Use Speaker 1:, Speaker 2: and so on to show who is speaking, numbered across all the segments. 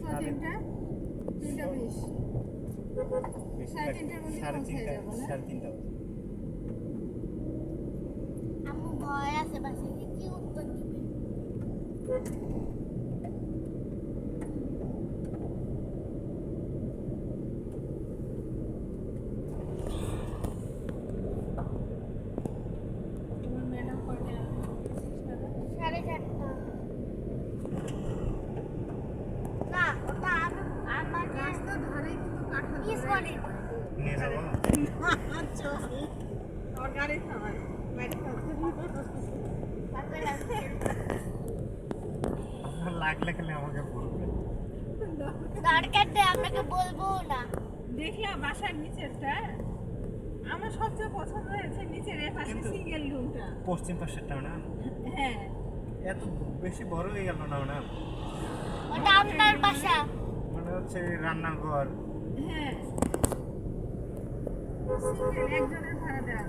Speaker 1: তিনটা 3:20 সাড়ে 3টার মধ্যে পৌঁছে যাবো না?
Speaker 2: 3:30
Speaker 3: আম্মু ভয় আছে বাসে কি উত্তর দিবে
Speaker 1: তোমার ম্যাডাম কয়টা আসবে?
Speaker 3: 4:30 না ওটা আমার
Speaker 1: রাস্তার ধারেই কিন্তু কাঁঠাল
Speaker 3: মিস
Speaker 1: ধরে।
Speaker 3: করে
Speaker 2: নিয়ে যাবো
Speaker 1: আচ্ছা আমার গাড়ি থামায় বাইরে
Speaker 3: তারপরে লাগছে
Speaker 2: লাগলে খেলে আমাকে বলবে
Speaker 3: দরকার নেই আপনাকে বলবো না
Speaker 1: দেখলাম বাসার নিচেরটা আমার সবচেয়ে পছন্দ হয়েছে নিচের এর পাশে
Speaker 2: কিন্তু-
Speaker 1: সিঙ্গেল রুমটা।
Speaker 2: পশ্চিম পাশেরটা না
Speaker 1: হ্যাঁ
Speaker 2: এত বেশি বড় হয়ে গেল না না
Speaker 3: ওটা আপনার বাসা
Speaker 2: মনে হচ্ছে রান্নাঘর
Speaker 1: হ্যাঁ সিঙ্গেল একজনের ভাড়া দেওয়া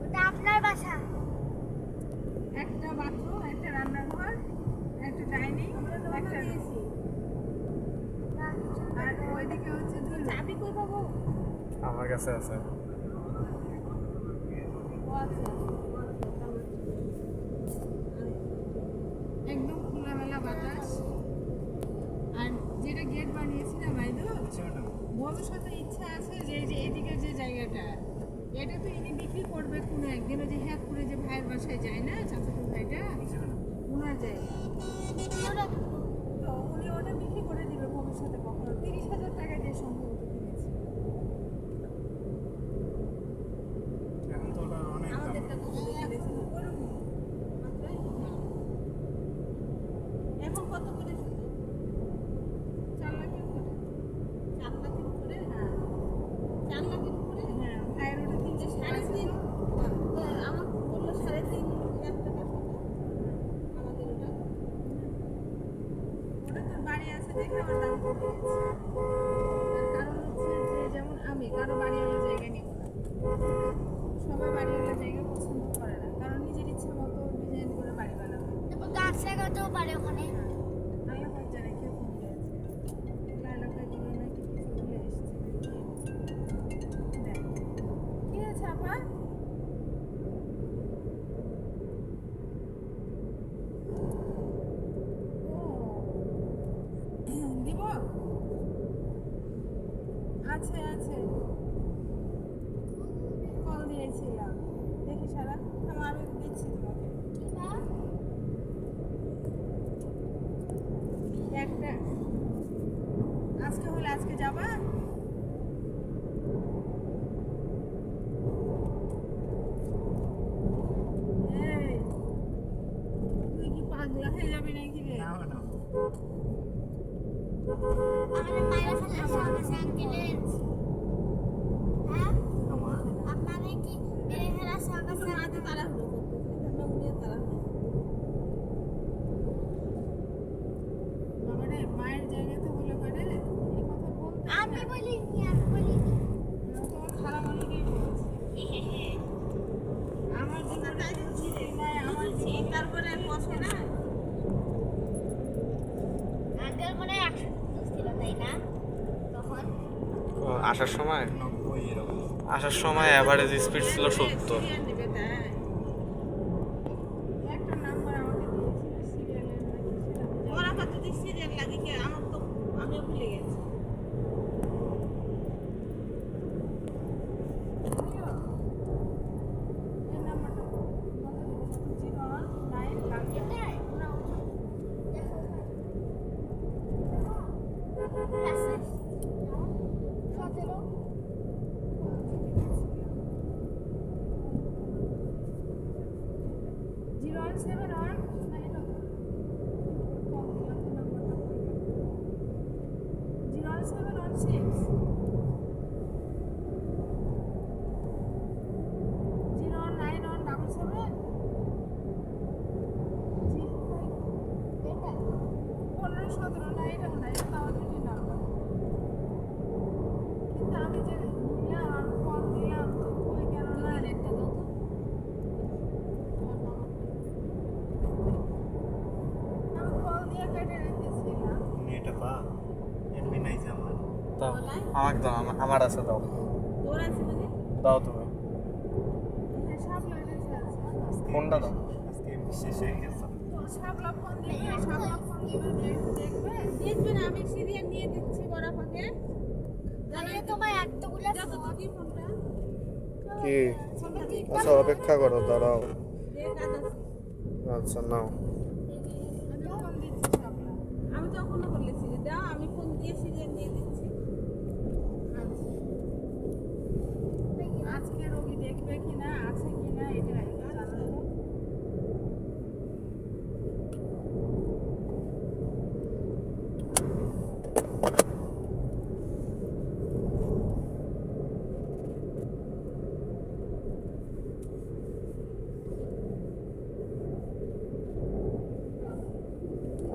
Speaker 3: ওটা আপনার বাসা
Speaker 1: একটা বাথরুম একটা রান্নাঘর একটা ডাইনিং একটা এসি আর ওইদিকে হচ্ছে দুই চাবি কই পাবো
Speaker 2: আমার কাছে আছে
Speaker 1: ও আচ্ছা একদম খোলামেলা বাতাস আর যেটা গেট বানিয়েছি না ভাইদু ভবিষ্যতে ইচ্ছা আছে যে এই যে এদিকে যে জায়গাটা এটা তো ইনি বিক্রি করবে কোনো একদিন ওই যে হ্যাক করে যে ভাইয়ের বাসায় যায় না চাচাতো ভাইটা ওনার জায়গা তো উনি ওটা বিক্রি করে দিবে ভবিষ্যতে কখনো 30,000 টাকা দিয়ে সম্ভবত কিনেছে
Speaker 2: এখন তো ওটা অনেক দাম
Speaker 1: আমাদেরটা তো দেখা দিয়েছিল ওরকম মাত্রই এখন কত করে শুধু 4 লাখের করে 4 লাখের করে হ্যাঁ 4 লাখের করে হ্যাঁ ভাইয়ের ওটা 3.5 আমার বললো 3.5 লাখ টাকা আমাদের ওটা তোর বাড়ি আছে দেখে আমার দাম কমে গেছে তার কারণ হচ্ছে যে যেমন আমি কারো বাড়িওয়ালা জায়গা নিব না সবাই বাড়িওয়ালা জায়গা পছন্দ করে না কারণ নিজের ইচ্ছে মতো ডিজাইন করে বাড়ি বানাবে
Speaker 3: তারপর গাছ লাগাতেও পারে ওখানে
Speaker 1: আল্লাহ পাক জানে কে ফোন দিয়েছে লাইলাকায় দিনে নাকি কিছু ভুলে এসেছে দেখ কি আছে আপা ও দিব আছে আছে কল দিয়েছিলাম দেখি সারা আমি দিচ্ছি তোমাকে একটা আজকে হলে আজকে যাবা এই তুই কি পাগলা হয়ে যাবি নাকি রে
Speaker 2: না না
Speaker 3: আমাদের মায়েরা ফেলে সামনে আঙ্কেলের হ্যাঁ
Speaker 2: আমার
Speaker 3: আপনাদের কি মেরে ফেলা সামনে
Speaker 1: তোর মাতে তাড়াহুড়ো করতেছে আমরা উনিও তাড়াহুড়ো বাবা রে মায়ের জায়গাতে হলে পারে এই কথা বলতে
Speaker 3: আমি বলি আমি বলি
Speaker 1: তোমার খারাপ অনেকেই বলছে আমার জীবনটা ছিঁড়ে নাই আমার জীবন তারপরে বসে না
Speaker 3: আঙ্কেল মনে হয় 100 ছিল তাই না তখন
Speaker 4: আসার সময়
Speaker 2: 90 এরকম
Speaker 4: আসার সময় অ্যাভারেজ স্পিড ছিল 70
Speaker 1: সিরিয়াল নেবে তাই একটা নাম্বার আমাকে দিয়েছিল সিরিয়ালের নাকি সেটা ওর আবার যদি সিরিয়াল লাগে কি আমার তো আমিও ভুলে গেছি এই নাম্বারটা কত দিব 019
Speaker 3: এটাই না দেখো মেসেজ 17
Speaker 1: 071 না এটা কম দিলাম তো নাম্বারটা 0716 09177 জি
Speaker 3: এটা
Speaker 1: 15-17 না এটা না এটা আমাদের নাম্বার কিন্তু আমি যে নিলাম আমি কল দিলাম তো কই কেন না একটা দাও তো আমি কল দিয়ে কেটে রেখেছিলাম
Speaker 2: এটা পা এই যে আমার
Speaker 4: দাও আমাকে দাও আমার আছে দাও
Speaker 1: তোর আছে মানে
Speaker 4: দাও তুমি
Speaker 1: শাপলা রয়েছে আছে
Speaker 4: কোনটা দাও
Speaker 2: আজকে শেষ হয়ে গেছে।
Speaker 1: শাপলা ফোন দিবে শাপলা ফোন দিবে দেখবে না আমি সিরিয়াল নিয়ে দিচ্ছি বড় ফাঁকে
Speaker 3: তাহলে তোমার এতগুলো
Speaker 1: যত কি ফোনটা
Speaker 4: কি
Speaker 1: ফোনটা কি
Speaker 4: আচ্ছা অপেক্ষা করো দাঁড়াও
Speaker 1: দেখ কাজ আছে
Speaker 4: আচ্ছা নাও
Speaker 1: আমি ফোন দিচ্ছি শাপলা আমি তখনও বলেছি দাও আমি ফোন দিয়ে সিরিয়াল নিয়ে দিচ্ছি আজকে রোগী দেখবে কিনা আছে কিনা এটা জানাবো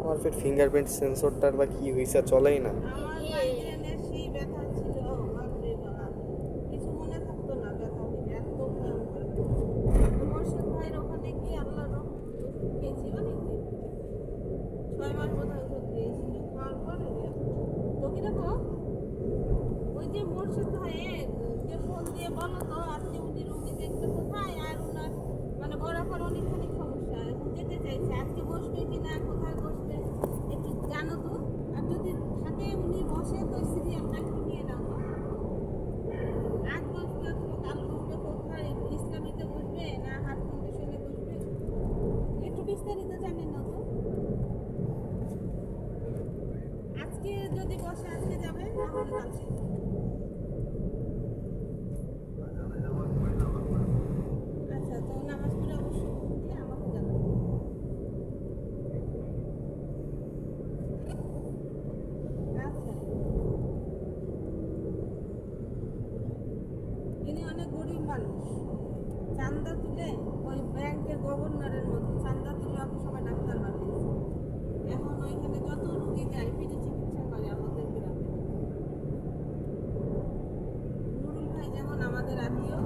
Speaker 4: আমার ফির ফিঙ্গারপ্রিন্ট সেন্সরটার বা কি হয়েছে চলেই না
Speaker 1: আমার মাইগ্রেনের সেই ব্যথা ছিল বাপরে বাবা কিছু মনে থাকতো না ব্যথা হইলে এত ভয়ঙ্কর মোর্শেদ ভাইয়ের ওখানে গিয়ে আল্লাহর রহমতে ওষুধ খেয়েছি অনেকদিন 6 মাস বোধহয় ওষুধ খেয়েছিল খাওয়ার পরে তো কিরকম ওই যে মোর্শেদ ভাইয়ের যে ফোন দিয়ে বলো তো আজকে উনি রুগী দেখতে কোথায় আর ওনার মানে বরাবর অনেকখানি সমস্যা এখন যেতে চাইছে আজকে বসবে কিনা কোথায় বসবে একটু জানো তো আর যদি থাকে উনি বসে তো সিরিয়ালটা একটু নিয়ে নাও তো। আজ বসবে অথবা কাল বসবে কোথায় ইসলামীতে বসবে না হার্ট ফাউন্ডেশনে বসবে একটু বিস্তারিত জানেন না তো আজকে যদি বসে আজকে যাবে তাহলে কালকে আচ্ছা তো নামাজ পড়ে অবশ্যই দিয়ে আমাকে জানাবেন আচ্ছা ইনি অনেক গরিব মানুষ চান্দা তুলে ওই ব্যাংকের গভর্নরের মতো চান্দা তুলে ওকে সবাই ডাক্তার বানিয়েছে এখন ওইখানে যত রুগী যায় ফ্রি চিকিৎসা করে আমাদের গ্রামে নুরুল ভাই যেমন আমাদের আত্মীয়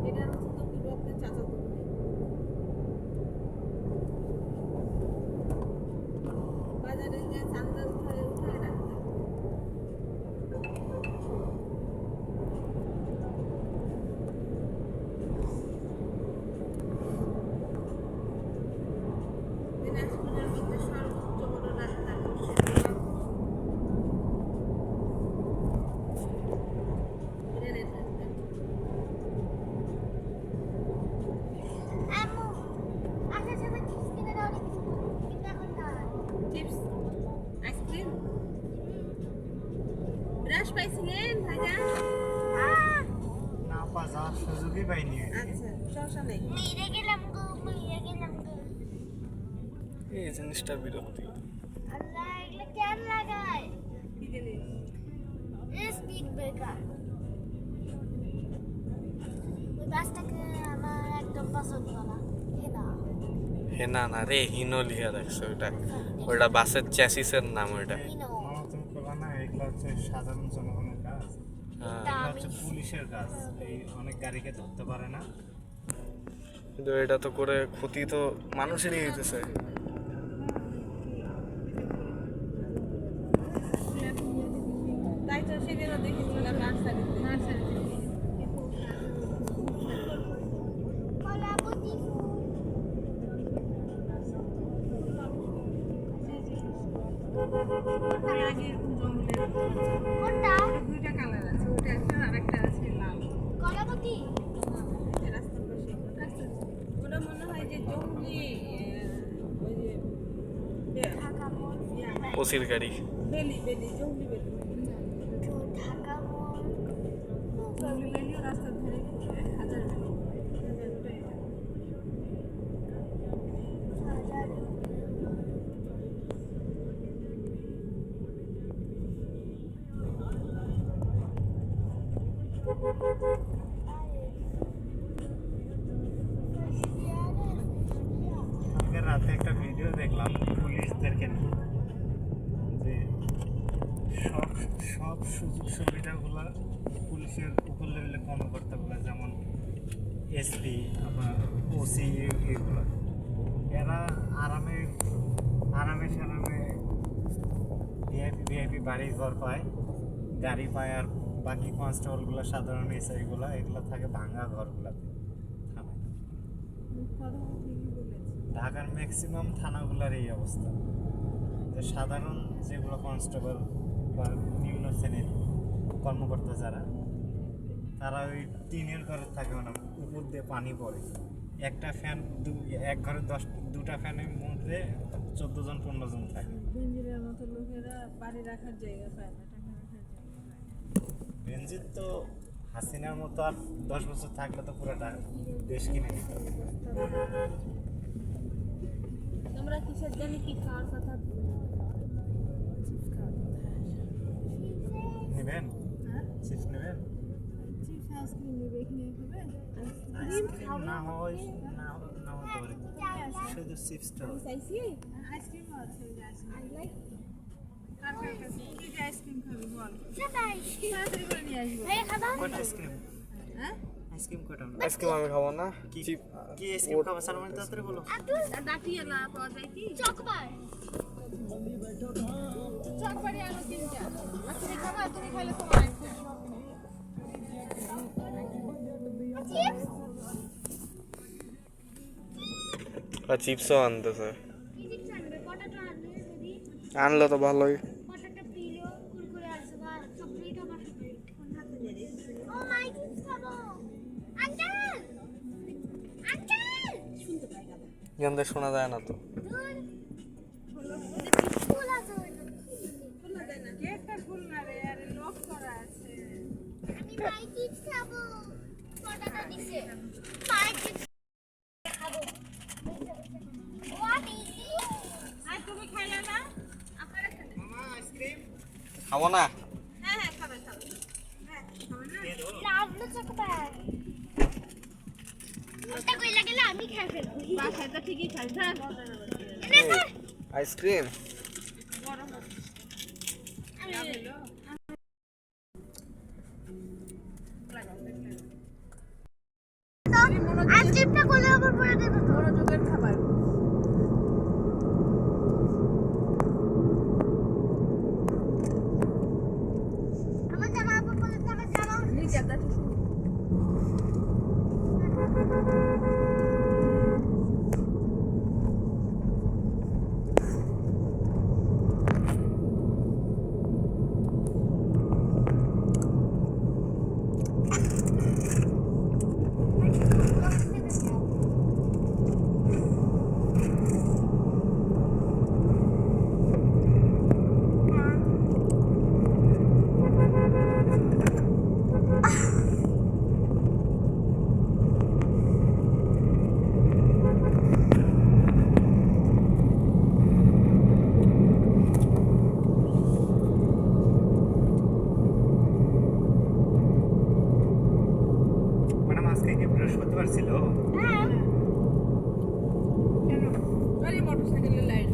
Speaker 1: এটার হচ্ছে তো বিভক্তের চাচাতো ভাই বাজারে গিয়ে চান্দা উঠায় উঠায় ডাক্তার দিনাজপুরের মধ্যে সর্বোচ্চ বড় ডাক্তার
Speaker 3: আম্মু আসার সময় চিপস কিনে দাও রে কিন্তু এখন না
Speaker 1: চিপস আইসক্রিম ব্রাশ পাইছিলেন ভাইজান
Speaker 2: না পা যাওয়ার সুযোগই পাইনি।
Speaker 1: আচ্ছা সমস্যা নেই
Speaker 3: মেরে গেলাম গো
Speaker 4: এই জিনিসটা বিরক্তি
Speaker 3: আল্লাহ এগুলো কেন লাগায়
Speaker 1: কি জিনিস
Speaker 3: স্পিড ব্রেকার ওই বাসটাকে আমার একদম পছন্দ না হেনা
Speaker 4: হেনা না রে হিনো লিখা রাখছে ওইটা বাসের চ্যাসিসের নাম ওইটা
Speaker 3: হিনো
Speaker 2: মামা তুমি করবা না, এগুলো হচ্ছে সাধারণ জনগণের কাজ,
Speaker 4: হ্যাঁ
Speaker 2: এগুলো হচ্ছে পুলিশের কাজ। এই অনেক গাড়িকে ধরতে পারে না।
Speaker 4: কিন্তু এটা তো করে ক্ষতি তো মানুষেরই হইতেছে
Speaker 1: তাই তো সেদিনও দেখেছিলাম নার্সারিতে
Speaker 3: কলাবতী
Speaker 1: আগে এরকম জঙ্গলের
Speaker 3: কোনটা
Speaker 1: দুইটা কালার আছে ওটা একটা আর একটা আছে লাল
Speaker 3: কলাবতী
Speaker 1: রাস্তার পাশে ওটা মনে হয় যে জঙ্গলি ওই যে
Speaker 3: ঢাকা মোড়
Speaker 4: ওসির গাড়ি
Speaker 1: বেলি জঙ্গলি বেলি
Speaker 3: ঢাকা মোড়
Speaker 1: জঙ্গলি বেলিও রাস্তার ধারে গেছে 1000 বেলি
Speaker 2: আজকে রাতে একটা ভিডিও দেখলাম পুলিশদেরকে নিয়ে, যে সব সব সুযোগ সুবিধাগুলো পুলিশের উপর লেভেলে কর্মকর্তাগুলো, যেমন এসপি আবার ওসি, এগুলো এরা আরামে সারামে ভিআইপি ভিআইপি বাড়ি ঘর পায়, গাড়ি পায়, আর বাকি কনস্টেবলগুলো সাধারণ এসআইগুলো এগুলো থাকে ভাঙা ঘরগুলোতে থানায়।
Speaker 1: কথা ঠিকই বলেছে।
Speaker 2: ঢাকার ম্যাক্সিমাম থানাগুলোর এই অবস্থা, যে সাধারণ যেগুলো কনস্টেবল বা নিম্ন শ্রেণীর কর্মকর্তা যারা, তারা ওই টিনের ঘরে থাকে, মানে উপর দিয়ে পানি পড়ে, একটা ফ্যান এক ঘরে দুটা ফ্যানের মধ্যে 14 জন 15 জন থাকে।
Speaker 1: বেঞ্জিরের মতো লোকেরা বাড়ি রাখার জায়গা পায় না, টাকা রাখার জায়গা পায় না।
Speaker 2: বেনজির তো হাসিনার মতো আর 10 বছর থাকলে তো পুরোটা দেশ কিনে নিত।
Speaker 3: তোমরা কিসের জানি কি খাওয়ার কথা
Speaker 2: নেবেন
Speaker 1: হ্যাঁ?
Speaker 2: চিপস নেবেন?
Speaker 1: চিপস আইসক্রিম নেবে, এখানে খাবে?
Speaker 2: আইসক্রিম না হয় না হতে পারে, শুধু চিপসটা
Speaker 1: চাইছি আইসক্রিমও আছে, ওই যে আইসক্রিম। কার কার কাছে কি যে আইসক্রিম খাবি বল,
Speaker 3: সেটাই
Speaker 1: তাড়াতাড়ি করে নিয়ে আসবো।
Speaker 3: এই খাবা
Speaker 2: কয়টা আইসক্রিম?
Speaker 1: হ্যাঁ?
Speaker 2: আইসক্রিম কয়টা?
Speaker 4: আইসক্রিম আমি খাবো না।
Speaker 2: কি কি আইসক্রিম খাবে স্যার, মানে তাড়াতাড়ি বলো।
Speaker 3: আব্দুল
Speaker 1: আর ডাটিয়ালা পাওয়া যায় কি?
Speaker 3: চকবার
Speaker 1: চকবাড়ি আনো 3টা। আর তুমি খাবা? তুমি খাইলে তোমার আইসক্রিম।
Speaker 3: চিপস
Speaker 4: চিপসও আনতেছে,
Speaker 3: কি চিপস আনবে পটাটো আনবে যদি
Speaker 4: আনলে তো ভালোই।
Speaker 3: পটাটো পিলো কুরকুরে আছে বা চকলেটও বা কোন হাতে দেবে ও মাই চিপস খাবো আঙ্কেল আঙ্কেল শুনতে পাই গাদা
Speaker 4: এখান থেকে শোনা যায় না তো।
Speaker 3: দূর এটা কি ফুল আছে ওইটা
Speaker 1: খোলা যায় না, গেটটা খুল না রে, আরে লক করা আছে।
Speaker 3: আমি মাই চিপস খাবো পটাটো দিছে মাই চিপস খাবো হোয়াট ইজ
Speaker 1: আর তুমি খাইলে না? আপনারা খান।
Speaker 4: খাবো না।
Speaker 1: হ্যাঁ হ্যাঁ খাবে খাবে। হ্যাঁ খাবে না?
Speaker 3: লাভলো চকবার ওটা কইলা গেলে আমি খাই ফেলবো
Speaker 1: বাসায় তো ঠিকই খাই, হ্যাঁ।
Speaker 4: আইসক্রিম
Speaker 1: বড় হবে।
Speaker 3: আমি
Speaker 1: হলো। লাগাও, দেখলে।
Speaker 3: আইসক্রিমটা কোলের উপর পড়ে দেবে তো
Speaker 1: মনোযোগের খাবার।
Speaker 3: আমার জামা উপর পড়ে আমার জামা
Speaker 1: নিচে একটা টিস্যু।
Speaker 2: ম্যাডাম আজকে কি বৃহস্পতিবার ছিল?
Speaker 3: হ্যাঁ
Speaker 1: কেন? আরে মোটরসাইকেলের লাইট।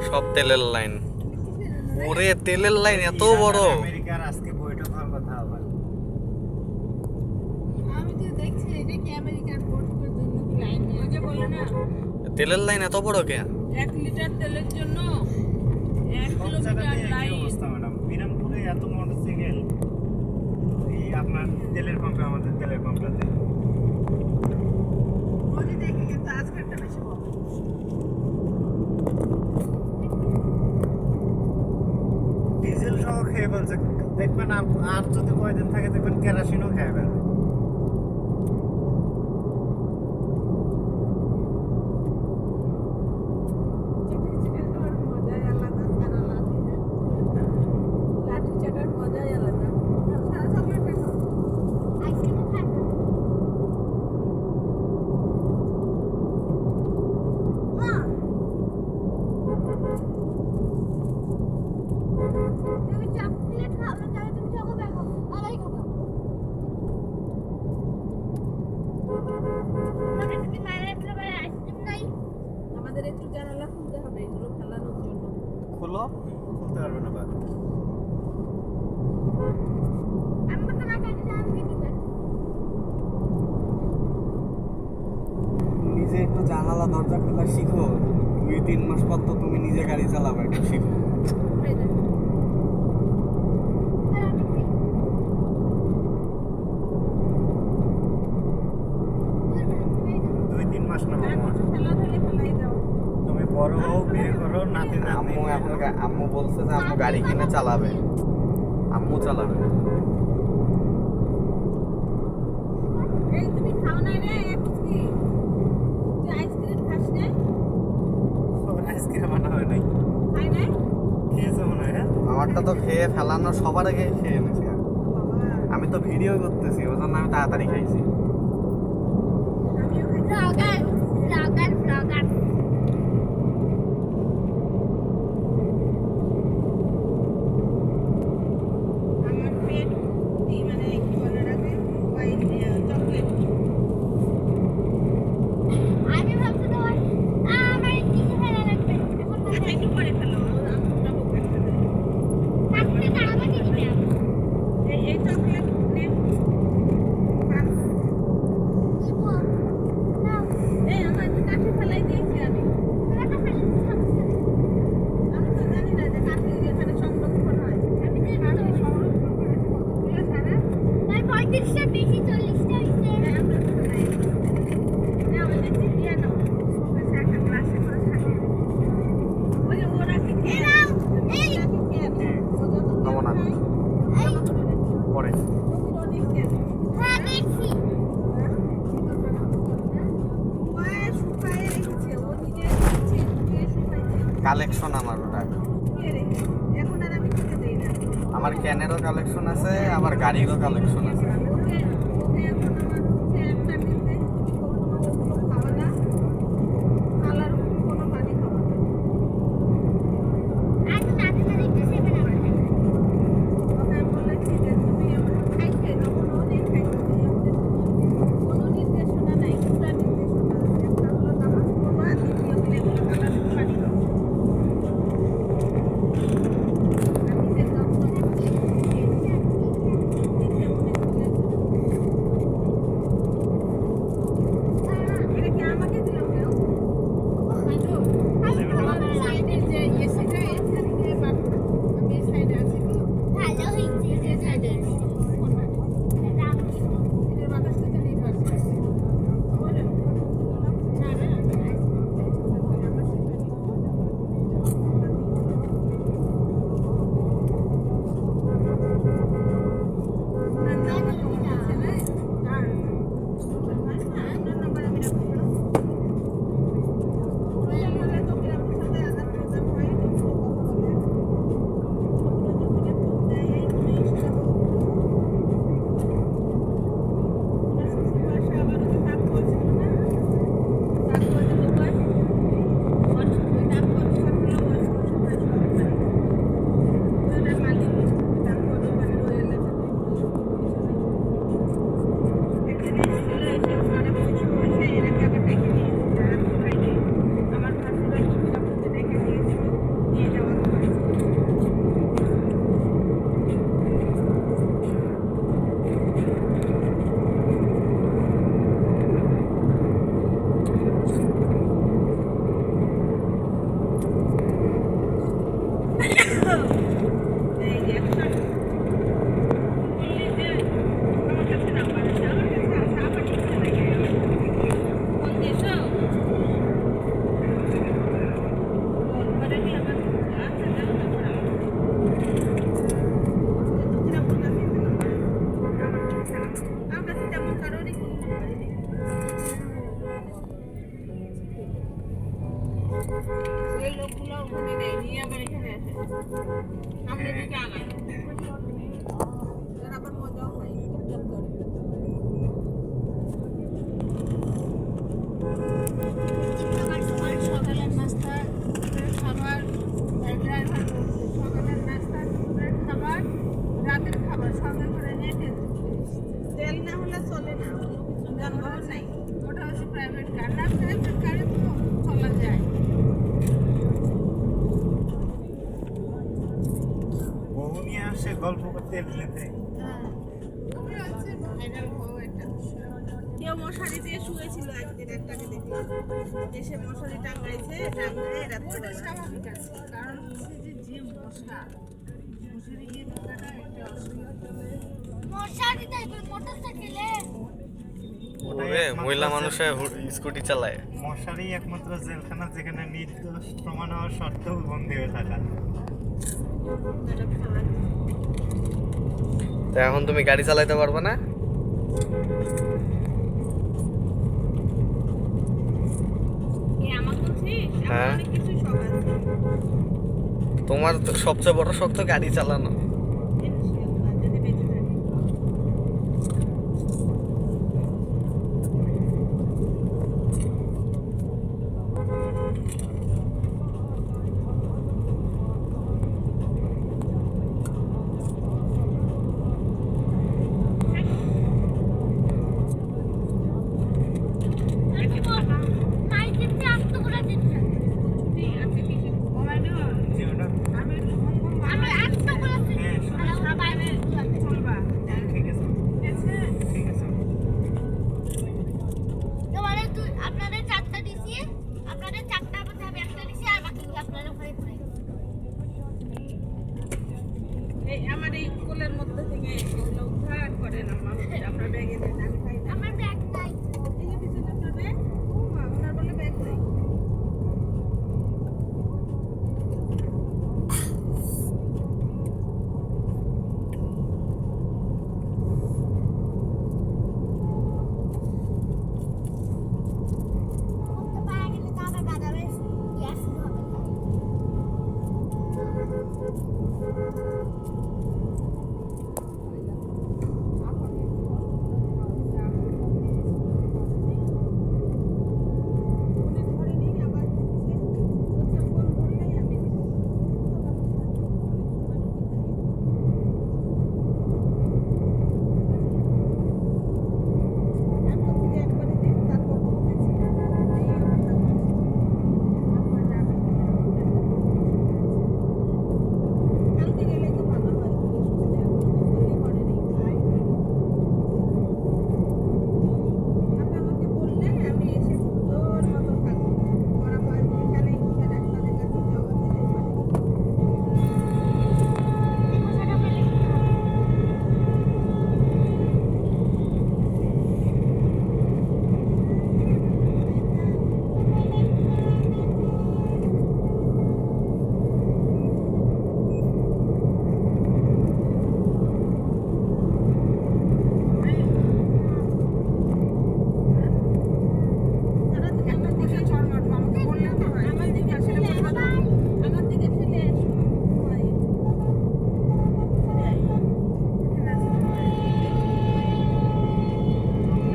Speaker 4: সব তেলের লাইন। ওরে তেলের লাইন এত বড়।
Speaker 2: আমেরিকার আজকে বৈঠক হওয়ার কথা আবার।
Speaker 1: আমি তো দেখছি এটা কি আমেরিকার ভোটের জন্য কি লাইন, ওই যে বলে না
Speaker 4: তেলের লাইন এত বড় কে?
Speaker 1: 1 লিটার তেলের জন্য 1
Speaker 2: সব
Speaker 1: কিলোমিটার
Speaker 2: জায়গাতে একই
Speaker 1: লাইন।
Speaker 2: অবস্থা ম্যাডাম, বিরামপুরে এত মোটরসাইকেল, এই আপনার তেলের পাম্পে, আমাদের তেলের পাম্পটাতে
Speaker 1: ওই দেখি কিন্তু আজকেরটা বেশি বড়।
Speaker 2: ডিজেল সহ খেয়ে ফেলছে, দেখবেন আর যদি কয়দিন থাকে দেখবেন কেরাসিনও খেয়ে ফেলবে।
Speaker 1: চিকেন খাওয়ার মজাই আলাদা, সারা লাঠি না? লাঠি চাটার মজাই আলাদা। সারা চকলেটটা খাও।
Speaker 3: আইসক্রিমও খাবো মা তুমি চকলেট খাবে তাহলে তুমি চকোবার খাও আলাই খাবো তোমার কাছে কি মায়ের ফ্লেভারের আইসক্রিম নাই
Speaker 1: আমাদের একটু জানালা খুলতে হবে এগুলো ফেলানোর জন্য।
Speaker 4: খুলো।
Speaker 2: খুলতে পারবে না বাদ।
Speaker 3: আমি তো না কাছে আমি দিবে
Speaker 4: নিজে একটু জানালা দরজা খোলা শিখো। 2-3 মাস পর তো তুমি নিজে গাড়ি চালাবে, একটু শিখো।
Speaker 2: দুই তিন মাস না
Speaker 1: আর
Speaker 2: মামা।
Speaker 1: কিছু খেলা হলে ফেলাই দাও।
Speaker 2: তুমি বড় হও, বিয়ে করো, নাতি নাতনি
Speaker 4: আম্মু
Speaker 2: নিয়ে
Speaker 4: এখন
Speaker 2: নাও।
Speaker 4: আম্মু বলছে যে আম্মু গাড়ি কিনে চালাবে, আম্মু চালাবে।
Speaker 1: এই তুমি খাও না রে পুচকি, তুই আইসক্রিম খাস না?
Speaker 2: ওর আইসক্রিম আনা হয় নাই,
Speaker 1: খাই না?
Speaker 2: খেয়েছো মনে হয়, হ্যাঁ?
Speaker 4: আমারটা তো খেয়ে ফেলানো, সবার আগে খেয়ে নিয়েছি আমি।
Speaker 1: বাবা
Speaker 4: আমি তো ভিডিও করতেছি, ওই জন্য আমি তাড়াতাড়ি খাইছি।
Speaker 1: আমিও খাই।
Speaker 3: vlogger.
Speaker 1: আমার পেট মানে কি বলে রাখে ওই চকলেট।
Speaker 3: আমি ভাবছি তোমার আমার কিছু ফেলা লাগবে এখন
Speaker 1: আচ্ছা একটু পরে ফেলো, আমরা বোকা খাবে।
Speaker 3: কাটতে কাটাবে কি দিবে
Speaker 1: এই চকলেট নে। পাঁচ।
Speaker 3: দিব না
Speaker 1: এই আমার কাঠি ফেলাই দিয়েছি আমি।
Speaker 3: কাটা ফেলে সমস্যা নেই
Speaker 1: আমি তো জানি না যে কাঠি এখানে সংরক্ষণ হয়।
Speaker 3: আমি তো
Speaker 1: সংরক্ষণ করেছি কতগুলো ছাড়া।
Speaker 3: তাই 35টা বেশি 40টা হইছে
Speaker 1: আমরা তো নাই। না ওই যে চিড়িয়া নাও, কাছে একটা গ্লাসে করে সাজিয়ে দিই। ওই যে ওরা কি খেয়ে
Speaker 3: নাও, এই।
Speaker 1: ওরা কি খেয়ে নেয়? ও যখন
Speaker 4: খাবো না।
Speaker 1: খায়,
Speaker 3: এই।
Speaker 1: জমা করে রাখি।
Speaker 4: পরে
Speaker 1: ওগুলো অনেক খেয়ে নেয়।
Speaker 3: হ্যাঁ দেখছি
Speaker 1: ওই শুকায়ে রেখেছে, ও নিজে খাচ্ছে, শুকিয়ে শুকাইছে।
Speaker 4: কালেকশন আমার ওটা।
Speaker 1: শুকিয়ে রেখেছে। এখন আর আমি খেতে দেই না।
Speaker 4: আমার ক্যানেরও কালেকশন আছে, আবার গাড়িরও কালেকশন আছে।
Speaker 1: ওকে ওকে এখন আমার হচ্ছে একটা নিতে, তুমি কখনো ওগুলো খাওয়া না। কালার কোনো পানি খাওয়া না।
Speaker 3: আর তো নাতে না দেখতে সেভেন আমার
Speaker 1: ওকে আমি বলেছি যে তুমি আমার খাইছে, তখন ও দিয়ে খাইছে। কোনো নির্দেশনা নাই, দুটা নির্দেশনা আছে। একটা হলো নামাজ পড়বা, আর দ্বিতীয় হলো এগুলো কালারের পানি খাওয়া। আমি যে যত্ন করছি, দেখে মনে হচ্ছে এটা কি আমাকে দিল কেউ? আমার সাইডের যে এসিটা এখানে দিয়ে পাঠানো। আমি এই সাইডে আছি তো।
Speaker 3: ভালো হইছে
Speaker 1: এই সাইডে কোনটা? এটার বাতাসটা জানি পারছে। বলো। না না আমি আইসক্রিম খাইছি, তারপরে আমার শেষ হয়নি। ওনার নাম্বার তোমার কাছে নেই? কার? হয় না, ওনার নাম্বার আমি রাখবো না। প্রয়োজন হলে তো গ্রামের সাথে আদান প্রদান হয়, ওগুলো কথা বলে। ওগুলো যখন ফোন দেয়, এই তুমি ইশারা করো। ওনার শ্বশুর বাসা আবার ওই যে তাকুয়া ছিল না? তাকুয়া যে দোকান, ওই তাকুয়া দোকান হলো বয়স্ক সবাই সব পারে। ওনার মালিক ওই তাকুয়া দোকানের ওই এলাকাতে। একদিন এসেছিল, এসে ঘরে বসে এনাকে আবার ডেকে নিয়েছে। যারা সবাইকে আমার ভাসুরা চুপচাপ করতে ডেকে নিয়েছিল, নিয়ে যাওয়ার পরে এই একশন বললি যে আমার কাছে নাম্বার আছে, আমার কাছে আছে, আবার ঠিকছে নাকি ফোন দিয়েছো? বলবারে কি আমার আচ্ছা দাও তারপর আমার কাছে আমার কাছে তেমন কারোরই কোনো নাম্বারই নেই। ওই লোকগুলো মনে নেই, নিয়ে আবার এখানে আসে। আমরা দিকে আগাই। এর আবার মজাও হয়, টুকটাক করে। সকালের নাস্তা, দুপুরের খাবার, ড্রাইভার বলছে সকালের নাস্তা, দুপুরের খাবার, রাতের খাবার সঙ্গে করে রেখে তেল না হলে চলে না, অন্য কিছু যানবাহন নাই। ওটা হচ্ছে প্রাইভেট কার, না প্রাইভেট কারে তো চলা যায়।
Speaker 2: বউ নিয়ে আসে গল্প করতে এমনিতে।
Speaker 1: ওগুলো হচ্ছে ভাইরাল হওয়া একটা বিষয়। কেউ মশারি দিয়ে শুয়েছিল একদিন, একটাকে দেখলাম এসে মশারি টাঙ্গাইছে, টাঙ্গায় রাত্রে স্বাভাবিক আছে, কারণ হচ্ছে যে মশা মশারি গিয়ে ঢোকাটা একটা অসুবিধা।
Speaker 3: মশারি টাইপের মোটরসাইকেলে
Speaker 4: ওরে মহিলা মানুষে স্কুটি চালায়।
Speaker 2: মশারি একমাত্র জেলখানা যেখানে নির্দোষ প্রমাণ হওয়ার সত্ত্বেও বন্দী হয়ে থাকা।
Speaker 4: তো এখন তুমি গাড়ি চালাইতে পারবে না? হ্যাঁ, তোমার তো সবচেয়ে বড় শখ তো গাড়ি চালানো।
Speaker 3: মাইকেতে আসতে করে দিচ্ছে
Speaker 2: যে ওটা
Speaker 3: আমি আসতে করে
Speaker 2: হ্যাঁ,
Speaker 3: বাইরে
Speaker 1: চলবা
Speaker 2: ঠিক আছে ঠিক আছে।
Speaker 3: তোমাদের আপনাদের 4টা দিছি আপনাদের 4টার মধ্যে আমি একটা দিছি আর বাকি আপনারা ঘরে ঘরে
Speaker 1: এই আমার এই কোলের মধ্যে থেকে এগুলো উদ্ধার করেন আপনার ব্যাগে দেন, আমি খাই না।
Speaker 3: আমার ব্যাগ নাই
Speaker 1: এই যে পিছনে আপনার ব্যাগ, ও মা, ওনার বলে ব্যাগ নাই।
Speaker 3: করতে পারা গেলে তো আবার বাজারে গ্যাস হবে
Speaker 1: উনি ঘরে নেই, আবার হচ্ছে ফোন ধরলেই আমি দিব। আমি বলছি যে একবারে দিন, তারপর বলতেছি। এই অবস্থা হচ্ছে। তারপর যাবে। কালকে গেলেই তো ভালো হয়, ধীরে সুস্থে। এখনো গোসলই করে নেই, খাই নেই। আপনি আমাকে বললে আমি এসে সুন্দর মতো থাকবো। আমার আবার এখানে ইচ্ছা ডাক্তারের কাছে যাওয়া যেতে পারে।
Speaker 3: এই কথাটা বলে
Speaker 1: আমার দিকে চড় মারবো, আমাকে বললে তো হয়। আমার দিকে আসলে বলবো না। আমার দিকে ফেলে এসো। হয়। ফিরে আয়। এখানে আসো।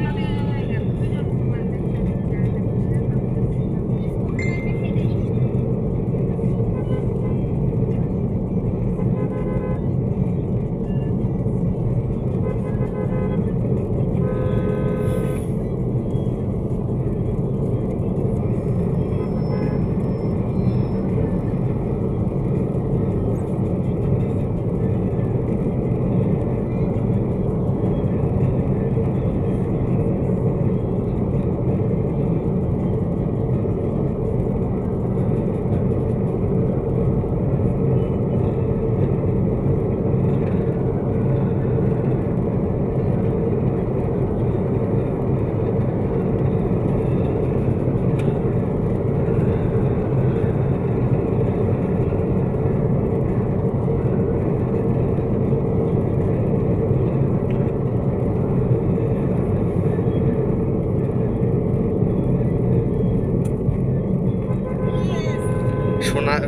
Speaker 1: আমি হয়ে গেল। দুজন মোবাইল দেখতে দেখতে গাড়িতে বসে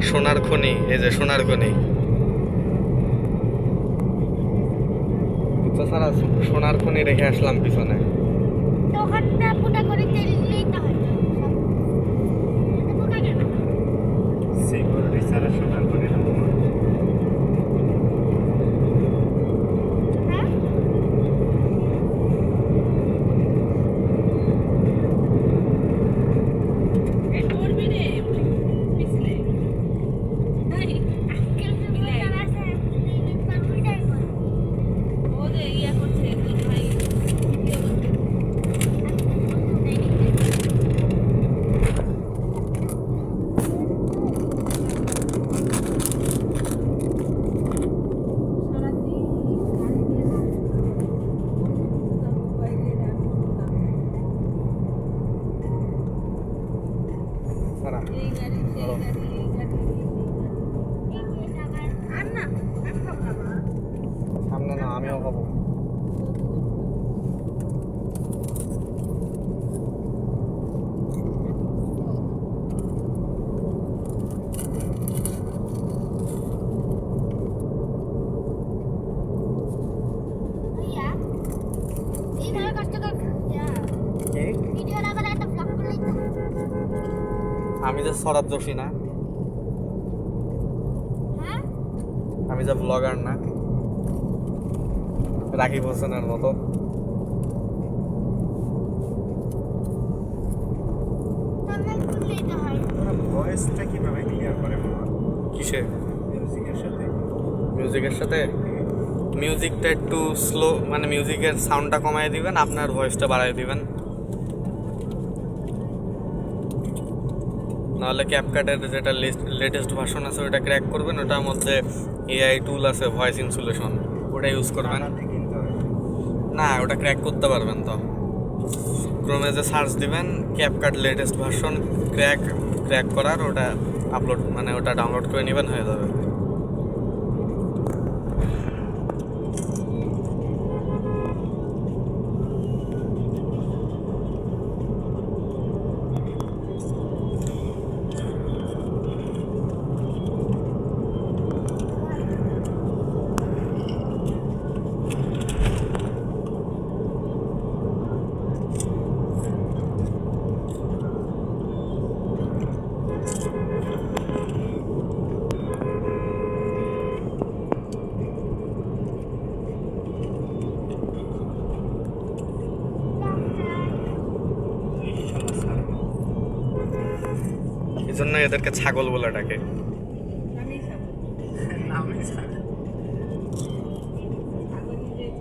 Speaker 4: সোনার খনি, এই যে সোনার খনি। তো সারা সোনার খনি রেখে আসলাম পিছনে।
Speaker 3: তো ওখানটা ফুটা করে তেল দিলেই তো হয় এটা ফুটা কেন
Speaker 2: সিকিউরিটি ছাড়া সোনার করে না।
Speaker 3: হ্যাঁ
Speaker 1: এই করবি রে পিছলে তাই
Speaker 3: কেউ যদি জানা আছে এই পারমিটাই করে
Speaker 1: ও যে ইয়া করছে ভাই ভিডিও করছে
Speaker 4: আমিও খাবো।
Speaker 3: ভাইয়া এইভাবে কষ্ট করে ভিডিও না করে একটা ব্লগ করলেই তো।
Speaker 4: আমি যে সরাব দোষী না,
Speaker 3: হ্যাঁ
Speaker 4: আমি যে ব্লগার না, রাকিব হোসেনের মতো।
Speaker 3: তাহলে করলেই তো হয়।
Speaker 2: ভয়েসটা কিভাবে ক্লিয়ার করে মামা?
Speaker 4: কিসে?
Speaker 2: মিউজিকের সাথে
Speaker 4: মিউজিকের সাথে? মিউজিকটা একটু স্লো, মানে মিউজিকের সাউন্ডটা কমায় দিবেন, আপনার ভয়েসটা বাড়ায় দিবেন। নাহলে ক্যাপকাটের যেটা লেটেস্ট ভার্সন আছে ওটা ক্র্যাক করবেন, ওটার মধ্যে এআই টুল আছে ভয়েস ইনসুলেশন, ওটা ইউজ করবেন।
Speaker 2: আলাদা কিনতে হবে।
Speaker 4: না, ওটা ক্র্যাক করতে পারবেন তো। ক্রোমে যে সার্চ দিবেন ক্যাপকাট লেটেস্ট ভার্সন ক্র্যাক করার, ওটা আপলোড মানে ওটা ডাউনলোড করে নেবেন, হয়ে যাবে। এই জন্য এদেরকে ছাগল বলে ডাকে।
Speaker 1: আমি খাবো
Speaker 2: নামই ছাড়া।
Speaker 1: ছাগল নিজেই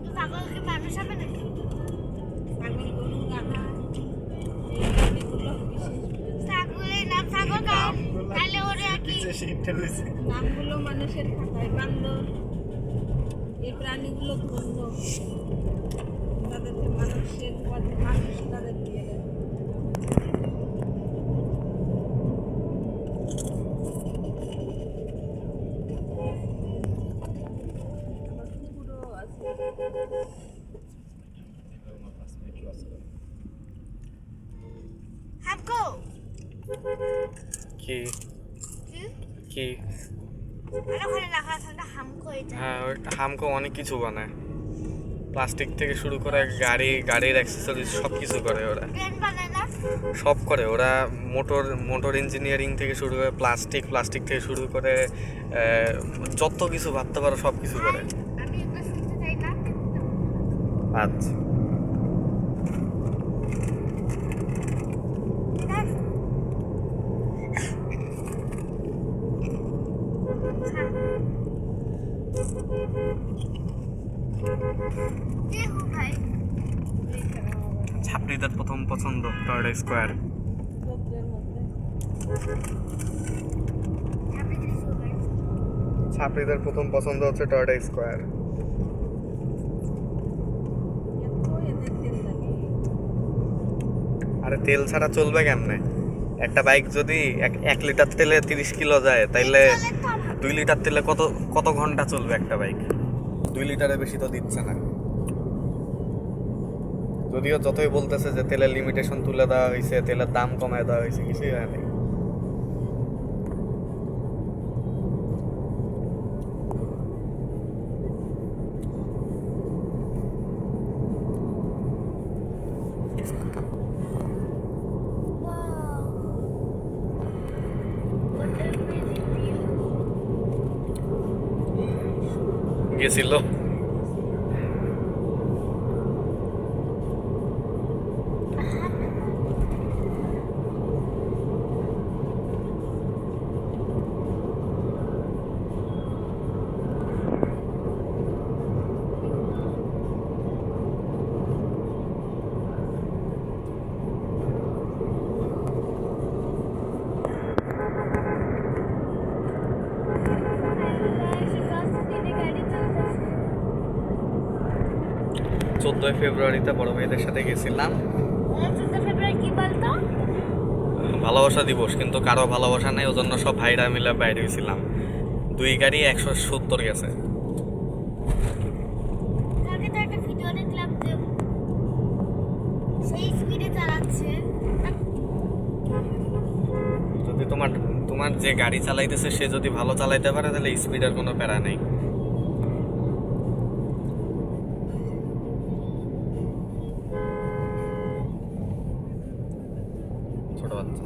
Speaker 3: তো পাগলকে মানুষ হবে নাকি?
Speaker 1: ছাগল গরু গাধা এই প্রাণীগুলো বিশেষ
Speaker 3: ছাগলের নাম ছাগল কার? তাহলে ওরে কি
Speaker 2: বিশেষ intelligent।
Speaker 1: নামগুলো মানুষের খাতায় বান্দর। এই প্রাণীগুলো ধন্য, তাদেরকে মানুষের পথে মানুষ তাদের দিয়ে দেয়। আবার কুকুরও আছে।
Speaker 3: হামকো
Speaker 4: কি
Speaker 3: কি?
Speaker 4: কি?
Speaker 3: আর ওখানে লেখা আছে না হামকো এটা।
Speaker 4: হ্যাঁ, হামকো অনেক কিছু বানায়, প্লাস্টিক থেকে শুরু করে গাড়ির অ্যাক্সেসরিজ সব কিছু করে ওরা,
Speaker 3: ট্রেন বানায় না?
Speaker 4: সব করে ওরা। মোটর ইঞ্জিনিয়ারিং থেকে শুরু করে প্লাস্টিক থেকে শুরু করে যত কিছু ভাবতে পারো সব কিছু করে।
Speaker 3: আমি এটা শুনতে চাই না।
Speaker 4: আচ্ছা,
Speaker 3: কে হো ভাই?
Speaker 4: ছাত্রীদের প্রথম পছন্দ টয়টা স্কোয়ার।
Speaker 1: রৌদ্রের মধ্যে
Speaker 3: আপনি কি হো ভাই?
Speaker 4: ছাত্রীদের প্রথম পছন্দ হচ্ছে টয়টা স্কোয়ার।
Speaker 1: এত এদের তেল লাগে।
Speaker 4: আরে তেল ছাড়া চলবে কেমনে? একটা বাইক যদি 1 লিটার তেলে 30 কিলো যায়, তাইলে 2 লিটার তেলে কত ঘন্টা চলবে একটা বাইক? 2 লিটারে বেশি তো দিচ্ছে না। যদিও যতই বলতেছে যে তেলের লিমিটেশন তুলে দেওয়া হয়েছে, তেলের দাম কমায় দেওয়া হয়েছে, কিছুই হয়নি।
Speaker 3: Wow. What an amazing view.
Speaker 4: গেছিল চোদ্দোই ফেব্রুয়ারিতে বড় ভাইদের সাথে গেছিলাম।
Speaker 3: 14 ফেব্রুয়ারি কি বলতো?
Speaker 4: ভালোবাসা দিবস, কিন্তু কারো ভালোবাসা নেই, ওজন্য সব ভাইরা মিলে বাইরে হয়েছিলাম। দুই গাড়ি 170 গেছে।
Speaker 3: কালকে তো একটা ভিডিও দেখলাম যে সেই স্পিডে চালাচ্ছে।
Speaker 4: যদি তোমার যে গাড়ি চালাইতেছে সে যদি ভালো চালাইতে পারে তাহলে স্পিডের কোনো প্যারা নেই। ছোট বাচ্চা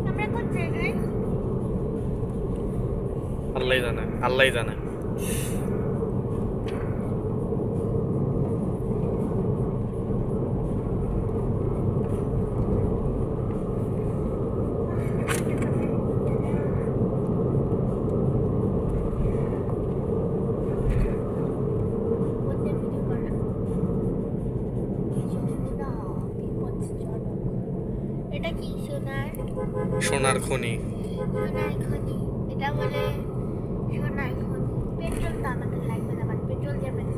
Speaker 3: আমরা কোন জায়গায়?
Speaker 4: আল্লাহই জানে, আল্লাহই জানে।
Speaker 3: কোনটা ভিডিও করা? সোনা, কি করছে চলো। এটা কি সোনার?
Speaker 4: সোনার খনি।
Speaker 3: সোনার খনি। এটা বলে সোনার খনি। পেট্রোল তো আমাদের লাগবে না, বাট পেট্রোল যাবে না।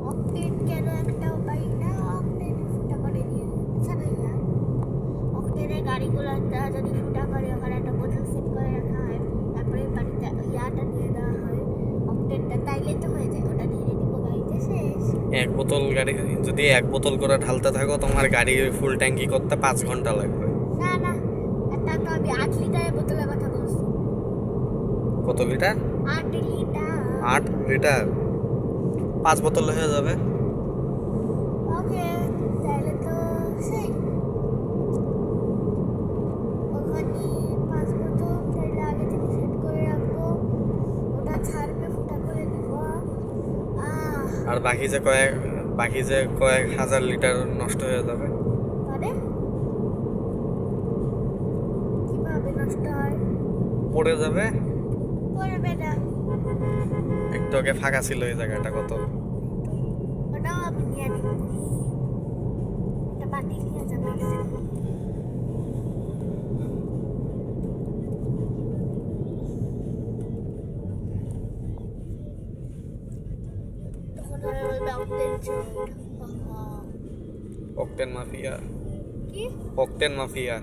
Speaker 3: অক্টেন কেন একটাও পাই না? অক্টেন ফুটা করে দিয়ে দিচ্ছে ভাইয়া। অক্টেনের গাড়িগুলোতে যদি ফুটা করে ওখানে একটা বোতল সেট করে রাখা হয়, তারপরে বাড়িতে ইয়াটা দিয়ে দেওয়া হয় অক্টেনটা, তাইলে তো হয়ে যায়। ওটা ঢেলে দিব গাড়িতে, শেষ।
Speaker 4: এক বোতল গাড়ি যদি 1 বোতল করে ঢালতে থাকো তোমার গাড়ি ফুল ট্যাঙ্কি করতে 5 ঘন্টা লাগবে।
Speaker 3: না না, এটা তো আমি 8 লিটারের বোতলের কথা বলছি।
Speaker 4: কত লিটার?
Speaker 3: 8 লিটার।
Speaker 4: 8 লিটার 5 বোতল হয়ে যাবে।
Speaker 3: ওকে, তাহলে তো সেই ওখানে 5 বোতল তাহলে আগে থেকে সেট করে রাখবো। ওটা ছাড়বে, ফুটা করে দিব।
Speaker 4: আর বাকি যে কয়েক হাজার লিটার নষ্ট হয়ে যাবে।
Speaker 3: মানে কিভাবে নষ্ট হয়?
Speaker 4: পড়ে যাবে।
Speaker 3: পড়বে না,
Speaker 4: একটু আগে ফাঁকা ছিল এই জায়গাটা, কত
Speaker 3: ওটাও আমি নিয়ে নিব। এটা বাটি নিয়ে যাবে। তখন আমি বলবো অক্টেন চোর।
Speaker 4: অক্টেন মাফিয়া,
Speaker 3: কি?
Speaker 4: Octane mafia.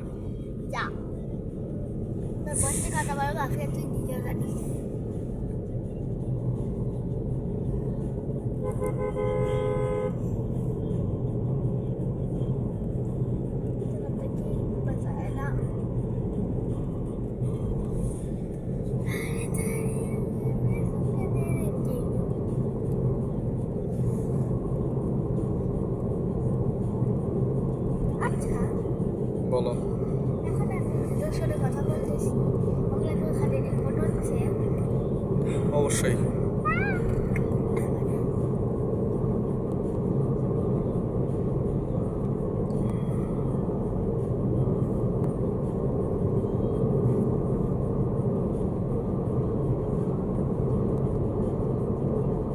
Speaker 3: যা বসতে কথা বলো, মাফিয়া তুই নিজেও জানিস। আচ্ছা,
Speaker 4: বলো।
Speaker 3: এখন আমি তোর সাথে কথা বলতেছি, ওগুলো কি ওখানে রেকর্ড হচ্ছে?
Speaker 4: অবশ্যই।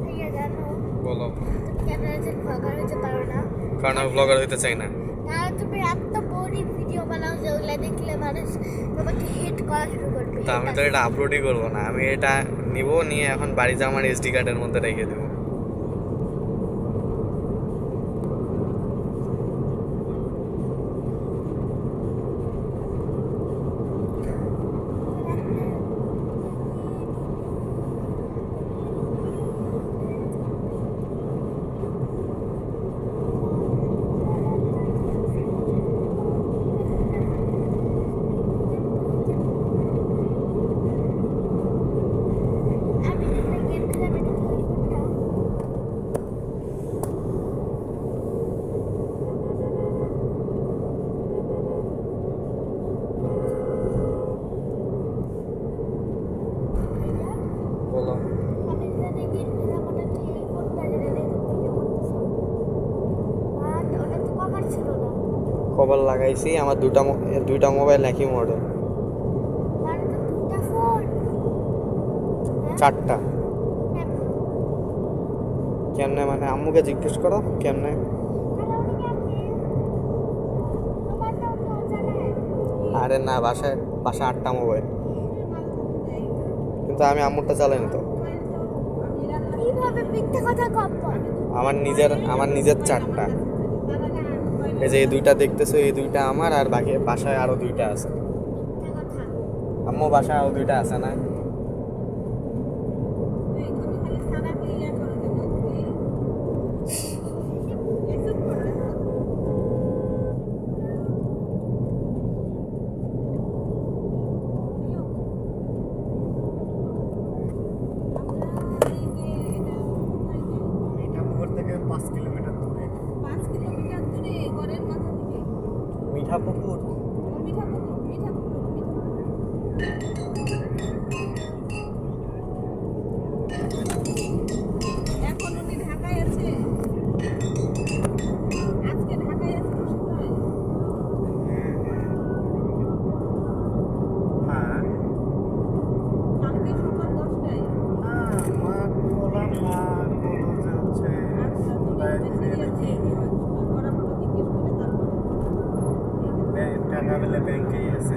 Speaker 3: ভাইয়া জানো,
Speaker 4: বলো।
Speaker 3: তুমি ক্যামেরাতে ব্লগার হতে পারো না।
Speaker 4: কারণ আমি ব্লগার হইতে চাই না।
Speaker 3: তাহলে তুমি এত বোরিং ভিডিও বানাও যে ওগুলো দেখলে মানুষ তোমাকে হেট করা শুরু করবে।
Speaker 4: তা আমি তো এটা আপলোডই করবো না, আমি এটা নিব, নিয়ে এখন বাড়িতে আমার SD কার্ডের মধ্যে রেখে দেবো। কভার লাগাইছি, আমার দুইটা মোবাইল একই মডেল,
Speaker 3: মানে তো দুটো ফোন।
Speaker 4: চারটা। কেমনে মানে আম্মুকে জিজ্ঞেস করো কেমনে। আরে না, বাসায় 8টা মোবাইল, কিন্তু আমি আম্মুরটা চালাইনি তো।
Speaker 3: কিভাবে মিথ্যে কথা কম বল?
Speaker 4: আমার নিজের 4টা। এই যে এই দুইটা দেখতেছো, এই দুইটা আমার, আর বাকি বাসায় আরো 2টা আছে।
Speaker 3: মিথ্যে কথা।
Speaker 4: আম্মু বাসায় আরো 2টা আছে না?
Speaker 2: মিঠাপুকুর থেকে 5 কিলোমিটার দূরে।
Speaker 1: 5 কিলোমিটার দূরে ঘরের মাথা থেকে।
Speaker 4: মিঠাপুকুর।
Speaker 1: এখন উনি ঢাকায় আছে। আজকে ঢাকায় আছে কোথায়?
Speaker 2: হ্যাঁ
Speaker 1: কালকে সকাল 10টায়।
Speaker 2: মা বললাম, মা বললো যে হচ্ছে
Speaker 1: আচ্ছা, তুমি
Speaker 2: কোথায়
Speaker 1: হচ্ছে
Speaker 2: দিবে
Speaker 1: সিরিয়াল
Speaker 2: নাকি
Speaker 1: চেয়ে করা মতো জিজ্ঞেস করে তারপরে
Speaker 2: টাকা পেলে ব্যাংকেই আছে।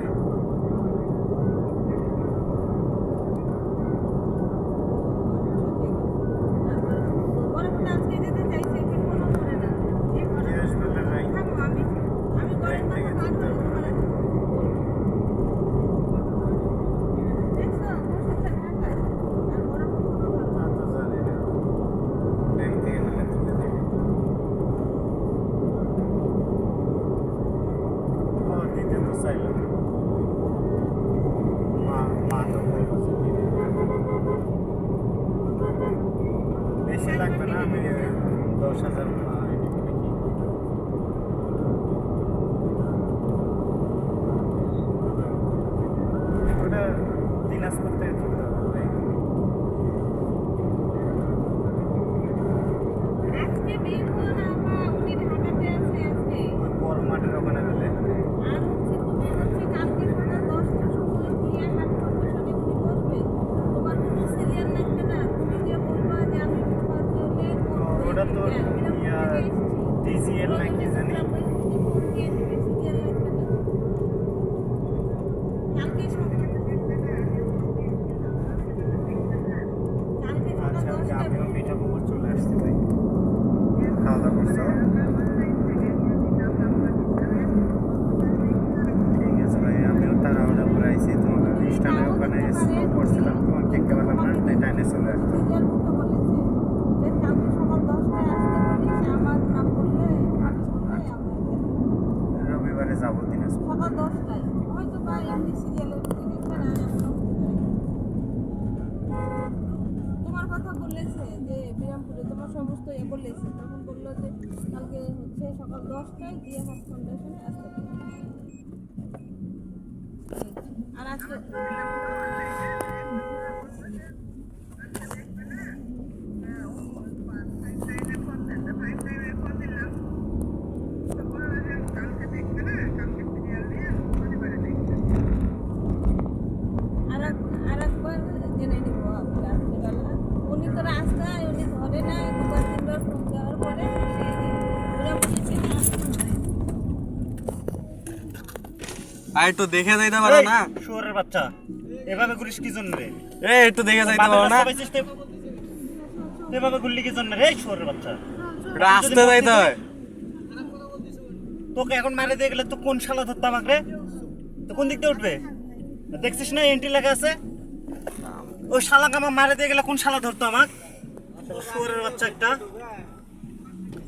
Speaker 1: পরে মনে আজকে যেতে চাইছে এখন কোনো করে না। এ করে
Speaker 2: জিজ্ঞেস করলে নাই।
Speaker 1: থামো, আমি ঘরের মাথা পার করে তোমার দেখছো বসেছে ঢাকায় আর ওরা কোনো ভালো
Speaker 2: তা তো জানি না, ব্যাংক থেকে পেলে তুলে দেবে। ও দিতে তো চাইলাম, মা তো বললো যে দিবে। বেশি লাগবে না, আমি 10,000 দিব নাকি। ওটা দিনাজপুর থেকে তুলতে হবে ভাই।
Speaker 1: আজকে বের হলো না আপা, উনি ঢাকাতে আছে আজকে।
Speaker 2: ওই বড় মাঠের ওখানে পেলে
Speaker 1: আর হচ্ছে তুমি হচ্ছে কালকে সকাল 10টার সময় গিয়ে হাট কর্পোরেশনে উনি বসবে। তোমার কোনো সিরিয়াল লাগবে না, তুমি যে বলবা যে আমি কোথাও চলে
Speaker 2: ওটা তো ইয়া টিজিএল নাকি জানি।
Speaker 1: সিরিয়াল লাগবে না কালকে সকাল
Speaker 2: আচ্ছা ওকে,
Speaker 1: 10টায়
Speaker 2: আমিও মিঠাপুকুর চলে আসছি ভাই। খাওয়া দাওয়া করছো? ঠিক আছে ভাই, আমিও তাড়াহুড়া করে আইছি। তোমাকে স্টানের ওখানে স্লো করছিলাম, তোমাকে দেখতে পেলাম না, তাই টাইনে চলে আসছি।
Speaker 1: সিরিয়াল করতে বলেছে যে কালকে সকাল 10টায় আসতে বলিস, আমার নাম বললে আমি বললে আমরা
Speaker 2: রবিবারে যাবো দিনাজপুর।
Speaker 1: সকাল 10টায় হয়তো বা এমনি সিরিয়ালের জিনিস না এখনো তোমার কথা বলেছে যে বিরামপুরে তোমার সমস্ত বলেছে, তখন বললো যে কালকে হচ্ছে সকাল 10টায় গিয়ে হাট ফাউন্ডেশনে আসতে হবে। আর আজকে আরেকবার জেনে নিব আমি রাত্রিবেলা। উনি তো রাস্তায়, উনি ধরে নাই, 2-3বার ফোন দেওয়ার পরে পুরোপুরি চিনে আসতে হয়।
Speaker 4: আর একটু দেখে যাইতে পারো না?
Speaker 2: শুয়োরের বাচ্চা, এভাবে ঘুরিস কি জন্য রে?
Speaker 4: একটু দেখে যাইতে পারো না?
Speaker 2: এভাবে ঘুরলি কি জন্য রে শুয়োরের বাচ্চা?
Speaker 4: রাস্তা যাইতে হয়।
Speaker 2: তোকে এখন মারে দিয়ে গেলে তো কোন শালা ধরতে আমাকে রে? তো কোন দিক দিয়ে উঠবে? দেখছিস না এন্ট্রি লেখা আছে? ওই শালাকে আমার মারে দিয়ে গেলে কোন শালা ধরতো আমাকে? শুয়োরের বাচ্চা একটা।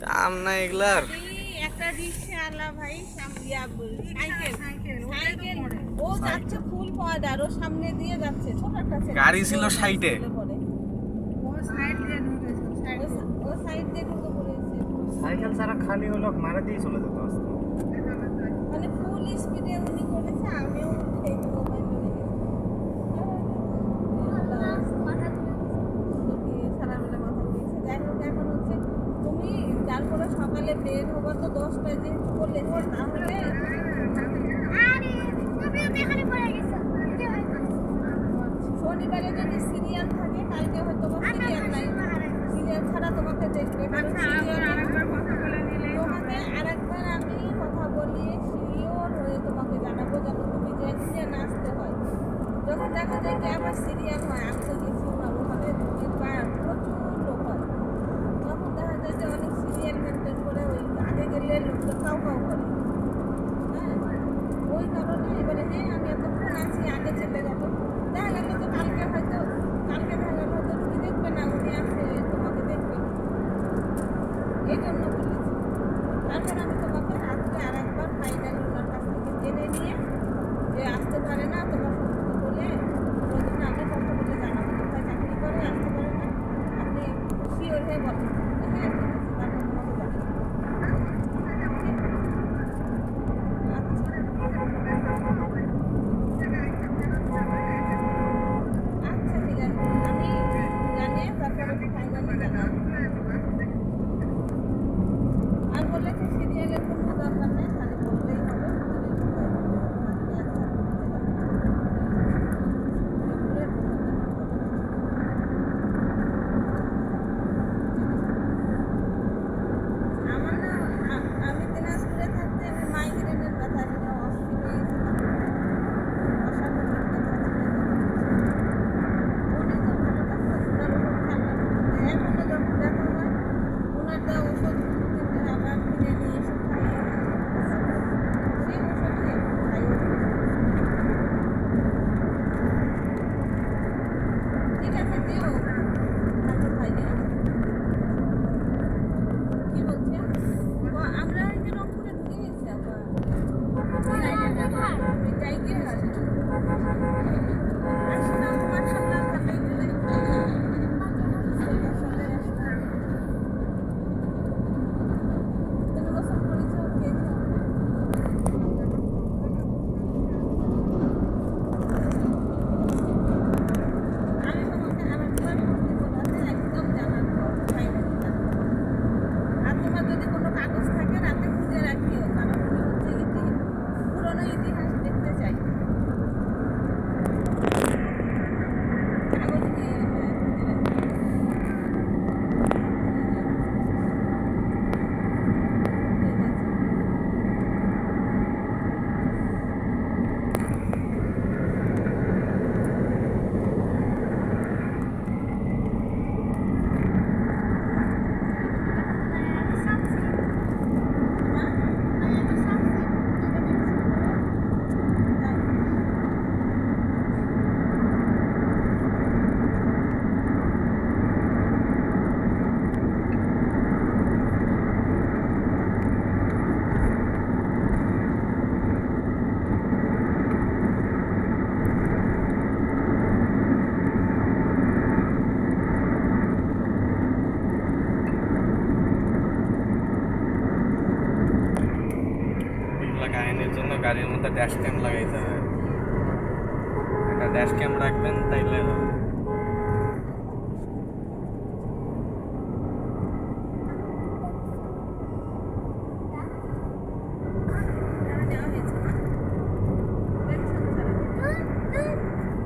Speaker 4: কাম না এগুলার।
Speaker 1: একটা রিক্সাওয়ালা ভাই সাইকেল ও যাচ্ছে ফুল পয়দার, ও সামনে দিয়ে যাচ্ছে, ছোট একটা ছেলে।
Speaker 4: গাড়ি ছিল সাইডে।
Speaker 1: ও সাইড দিয়ে ঢুকেছে, ও সাইড দিয়ে ঢুকে পড়েছে।
Speaker 2: সাইকেল ছাড়া খালি হলো মারা দিয়ে চলে যেত আজকে।
Speaker 1: মানে ফুল স্পিডে উনি করেছে, আমিও সেই মোবাইল সারা বেলা মাথা দিয়েছে। যাই হোক, এখন হচ্ছে তুমি তারপরে সকালে বের হবো তো 10টায় যেহেতু বলেছে, তাহলে এরকম কাউ কাউ করে। হ্যাঁ, ওই কারণে এবারে হ্যাঁ আমি এতক্ষণ আছি, আগে চলে গেল, দেখা গেল তো কালকে দেখা গেল হয়তো রুগী দেখবে না, উনি আছে তোমাকে দেখবে, এই জন্য বলেছি। তারপর আমি তোমাকে রাত্রে আর একবার ফাইনাল ওনার কাছ থেকে জেনে নিয়ে যে আসতে পারে না তোমার সমস্ত বলে ওই জন্য আগে কথা বলে জানাবো, কোথায় চাকরি করে আসতে পারে না, আপনি শিওর হয়ে বলেন। হ্যাঁ ঠিক আছে, তারপর তোমাকে জানাবো। আচ্ছা ঠিক আছে, আমি জানিয়ে তারপরে ফাইনালি জানাবো। আর বলেছে সিরিয়ালের কোনো দরকার নেই, খালি বললেই হবে। আমার না আমি দিনাজপুরে থাকতে আমি মাইগ্রেনের ব্যথা নিয়ে অস্থির হয়ে গেছিলাম, অস্বাভাবিক ব্যথা ছিল। উনি তো ভালো ডাক্তার, ওনার ওষুধ খেয়াল রাখতে এখনো যখন ব্যথা হয় ওনার দেওয়া ওষুধ আবার কিনে নিয়ে এসে খাই, সেই ওষুধই খাই। ঠিক আছে দিও, ভালো খাই। কি বলছে আমরা এই যে রংপুরে ঢুকে গেছি আবার টাইগার আসলাম, মাশাআল্লাহ ভালোই দিলে। তুমি গোসল করেছো, খেয়েছো? আমি তোমাকে আরেকবার সত্যি বলাতে একদম জানার পর ফাইনালি জানাবো। আর তোমার যদি কোনো কাগজ থাকে রাতে খুঁজে রাখিও, কারণ উনি হচ্ছে পুরনো ইতিহাস দেখতে চাই। কাগজ নিয়ে হ্যাঁ খুঁজে রাখি। ঠিক আছে।
Speaker 4: এগুলা কাহিনীর জন্য গাড়ির মধ্যে ড্যাশ ক্যাম লাগাইতে হবে। একটা ড্যাশ ক্যাম রাখবেন, তাইলে হবে।
Speaker 1: নেওয়া হয়েছে না? টেনশন ছাড়া।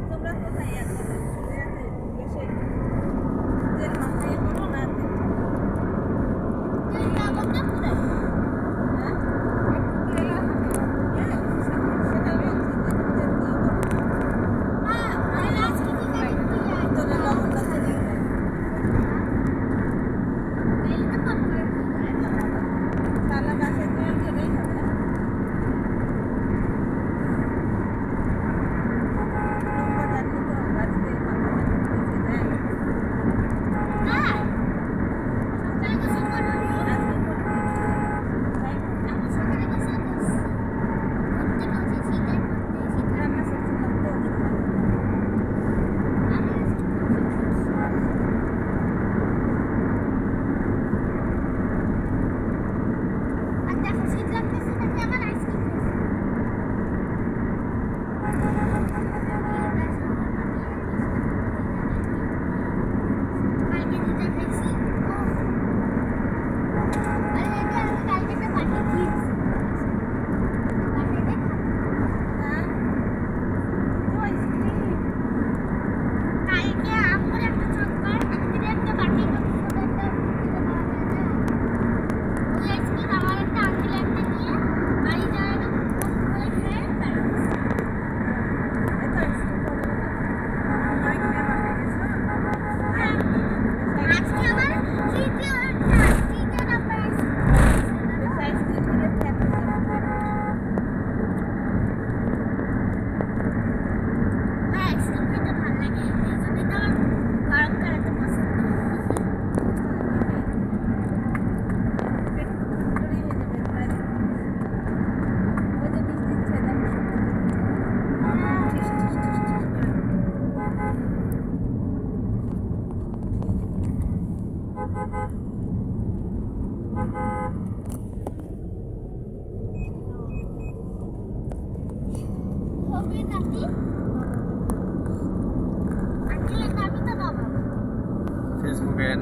Speaker 1: তোমরা কোথায় আছো? এসে তেল মাখাইয়ে করো না তেল? হ্যাঁ? তেল আছে? হ্যাঁ, সেটা বলছি যে তেল দিয়ে করো।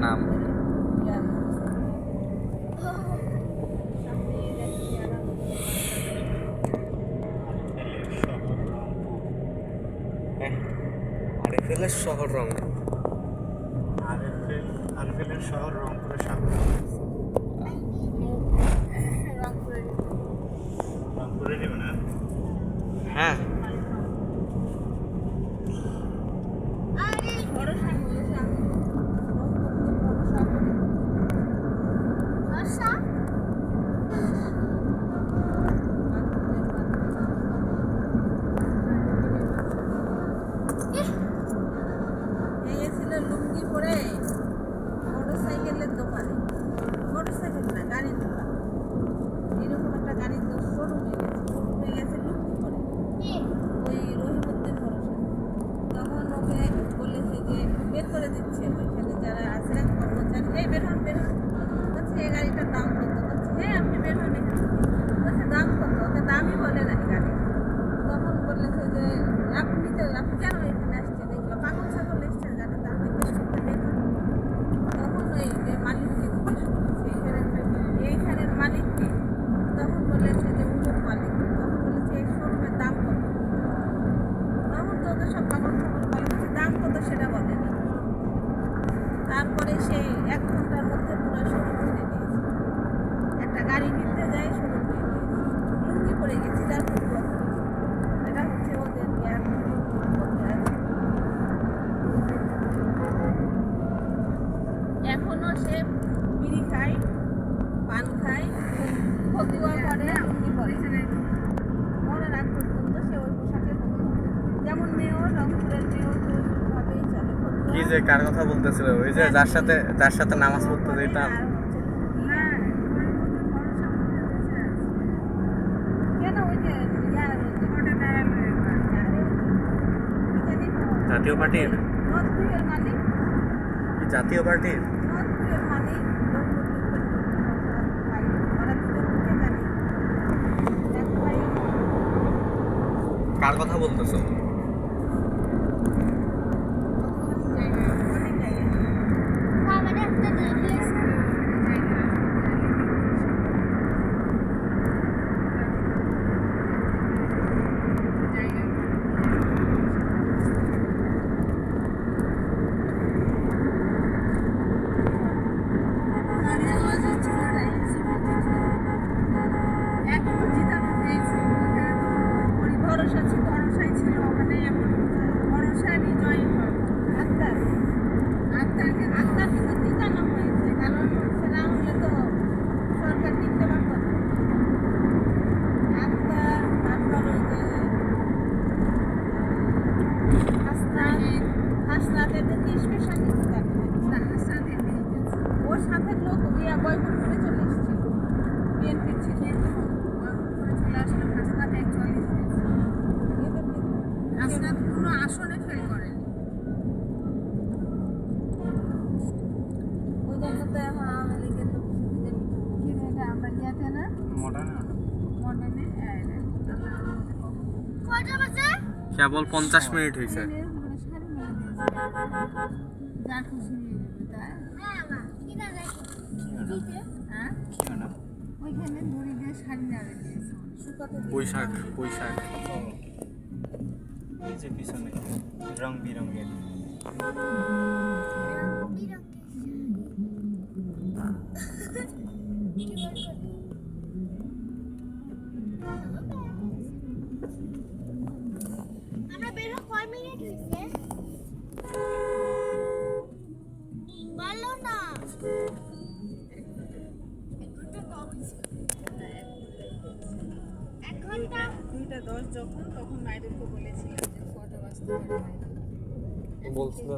Speaker 4: নাম আরএফএলের শহর রংপুর।
Speaker 2: আরএফএলের শহর রংপুরের সামনে। রংপুরেরই না?
Speaker 4: হ্যাঁ
Speaker 1: লুঙ্গি পরে মোটরসাইকেলের দোকানে, মোটরসাইকেল না গাড়ির দোকান, এরকম একটা গাড়ির শোরুম হয়ে গেছে লুঙ্গি পরে ওই রহিমউদ্দিন ভরসা। তখন ওকে বলেছে যে বের করে দিচ্ছে ওইখানে যারা আছে কর্মচারী, এই বের হন বের হন। বলছে এই গাড়িটার দাম কত? বলছে হ্যাঁ আপনি বের হন এখান থেকে। বলছে দাম কত? ওকে দামই বলে না গাড়ি। তখন বলেছে যে আপনি কেন এখানে আসছেন, এগুলো পাগল ছাগল এসছেন যাতে দাম জিজ্ঞেস করতে দেখুন। তখন ওই যে মালিককে জিজ্ঞেস করেছে এইখানের মালিককে। তখন বলেছে যে উমুক মালিক। তখন বলেছে এই শোরুমের দাম কত? তখন তো ওদের সব পাগল ছাগল বলেছে দাম কত সেটা বলেনি। তারপরে সে 1 ঘন্টার মধ্যে পুরো শোরুম কিনে নিয়েছে। একটা গাড়ি কিনতে যায় শোরুম কিনে নিয়েছে, লুঙ্গি পড়ে গেছি যার পুরো। এটা হচ্ছে ওদের জ্ঞান করতে আছে। এখনো সে বিড়ি খায়, পান খায়, ফতুয়া করে, লুঙ্গি পরে। মরার আগ পর্যন্ত সে ওই পোশাকের মধ্যে, যেমন মেয়েও রংপুরের মেয়েও তো ওইভাবেই চলে।
Speaker 4: কি যে কার কথা বলতেছিল ওই যে যার সাথে নামাজ পড়তে যেতাম।
Speaker 1: কেন ওই যে
Speaker 4: জাতীয় পার্টির
Speaker 1: নদপুরের মালিক,
Speaker 4: কি জাতীয় পার্টির
Speaker 1: নদপুরের মালিক ওরা দুজন জানি এক ভাই।
Speaker 4: কার কথা বলতেছো?
Speaker 1: অনেক জায়গায়
Speaker 3: আমাদের একটা নেকলেস ওর সাথে লোক বয়কট করে চলে এসেছিল, বিএনপি ছিল করে চলে আসলো। হাসনাত 41 হাসনাত কোনো আসনে ফেল করেনি। ওই জন্য তো এখন আওয়ামী লীগের লোক কি এটা আমরা ইয়াতে না
Speaker 2: মডার্ন
Speaker 1: মডার্নে
Speaker 3: কয়টা বাজে?
Speaker 4: কেবল 50 মিনিট হয়েছে।
Speaker 1: যা খুশি নিয়ে নেবে তাই।
Speaker 3: হ্যাঁ মা কি না দেখো
Speaker 1: হ্যাঁ ওইখানে দড়ি দিয়ে শাড়ি নাড়ে দিয়েছে শুকাতে দিয়ে।
Speaker 4: বৈশাখ
Speaker 2: এই যে পিছনে রং বিরঙের
Speaker 3: আমরা বের হয়ে কয় মিনিট হয়েছে বলো না? 1 ঘন্টা
Speaker 1: 2:10 যখন তখন মাইদুলকে বলেছিলাম যে কটা বাজতে পারে
Speaker 4: বলছিল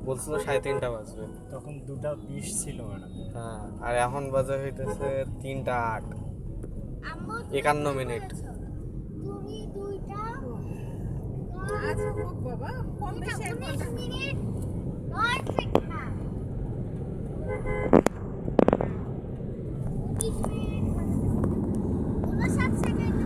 Speaker 4: 3:30 বাজবে।
Speaker 2: তখন 2:20 ছিল ম্যাডাম।
Speaker 4: হ্যাঁ আর এখন বাজে হইতেছে 3:08।
Speaker 3: আম্মু
Speaker 4: 51 মিনিট।
Speaker 3: তুমি 2টা
Speaker 1: আচ্ছা হোক বাবা কম বেশি 1 ঘন্টা।
Speaker 3: মিনিট 9 সেকেন্ড 20 মিনিট 59 সেকেন্ড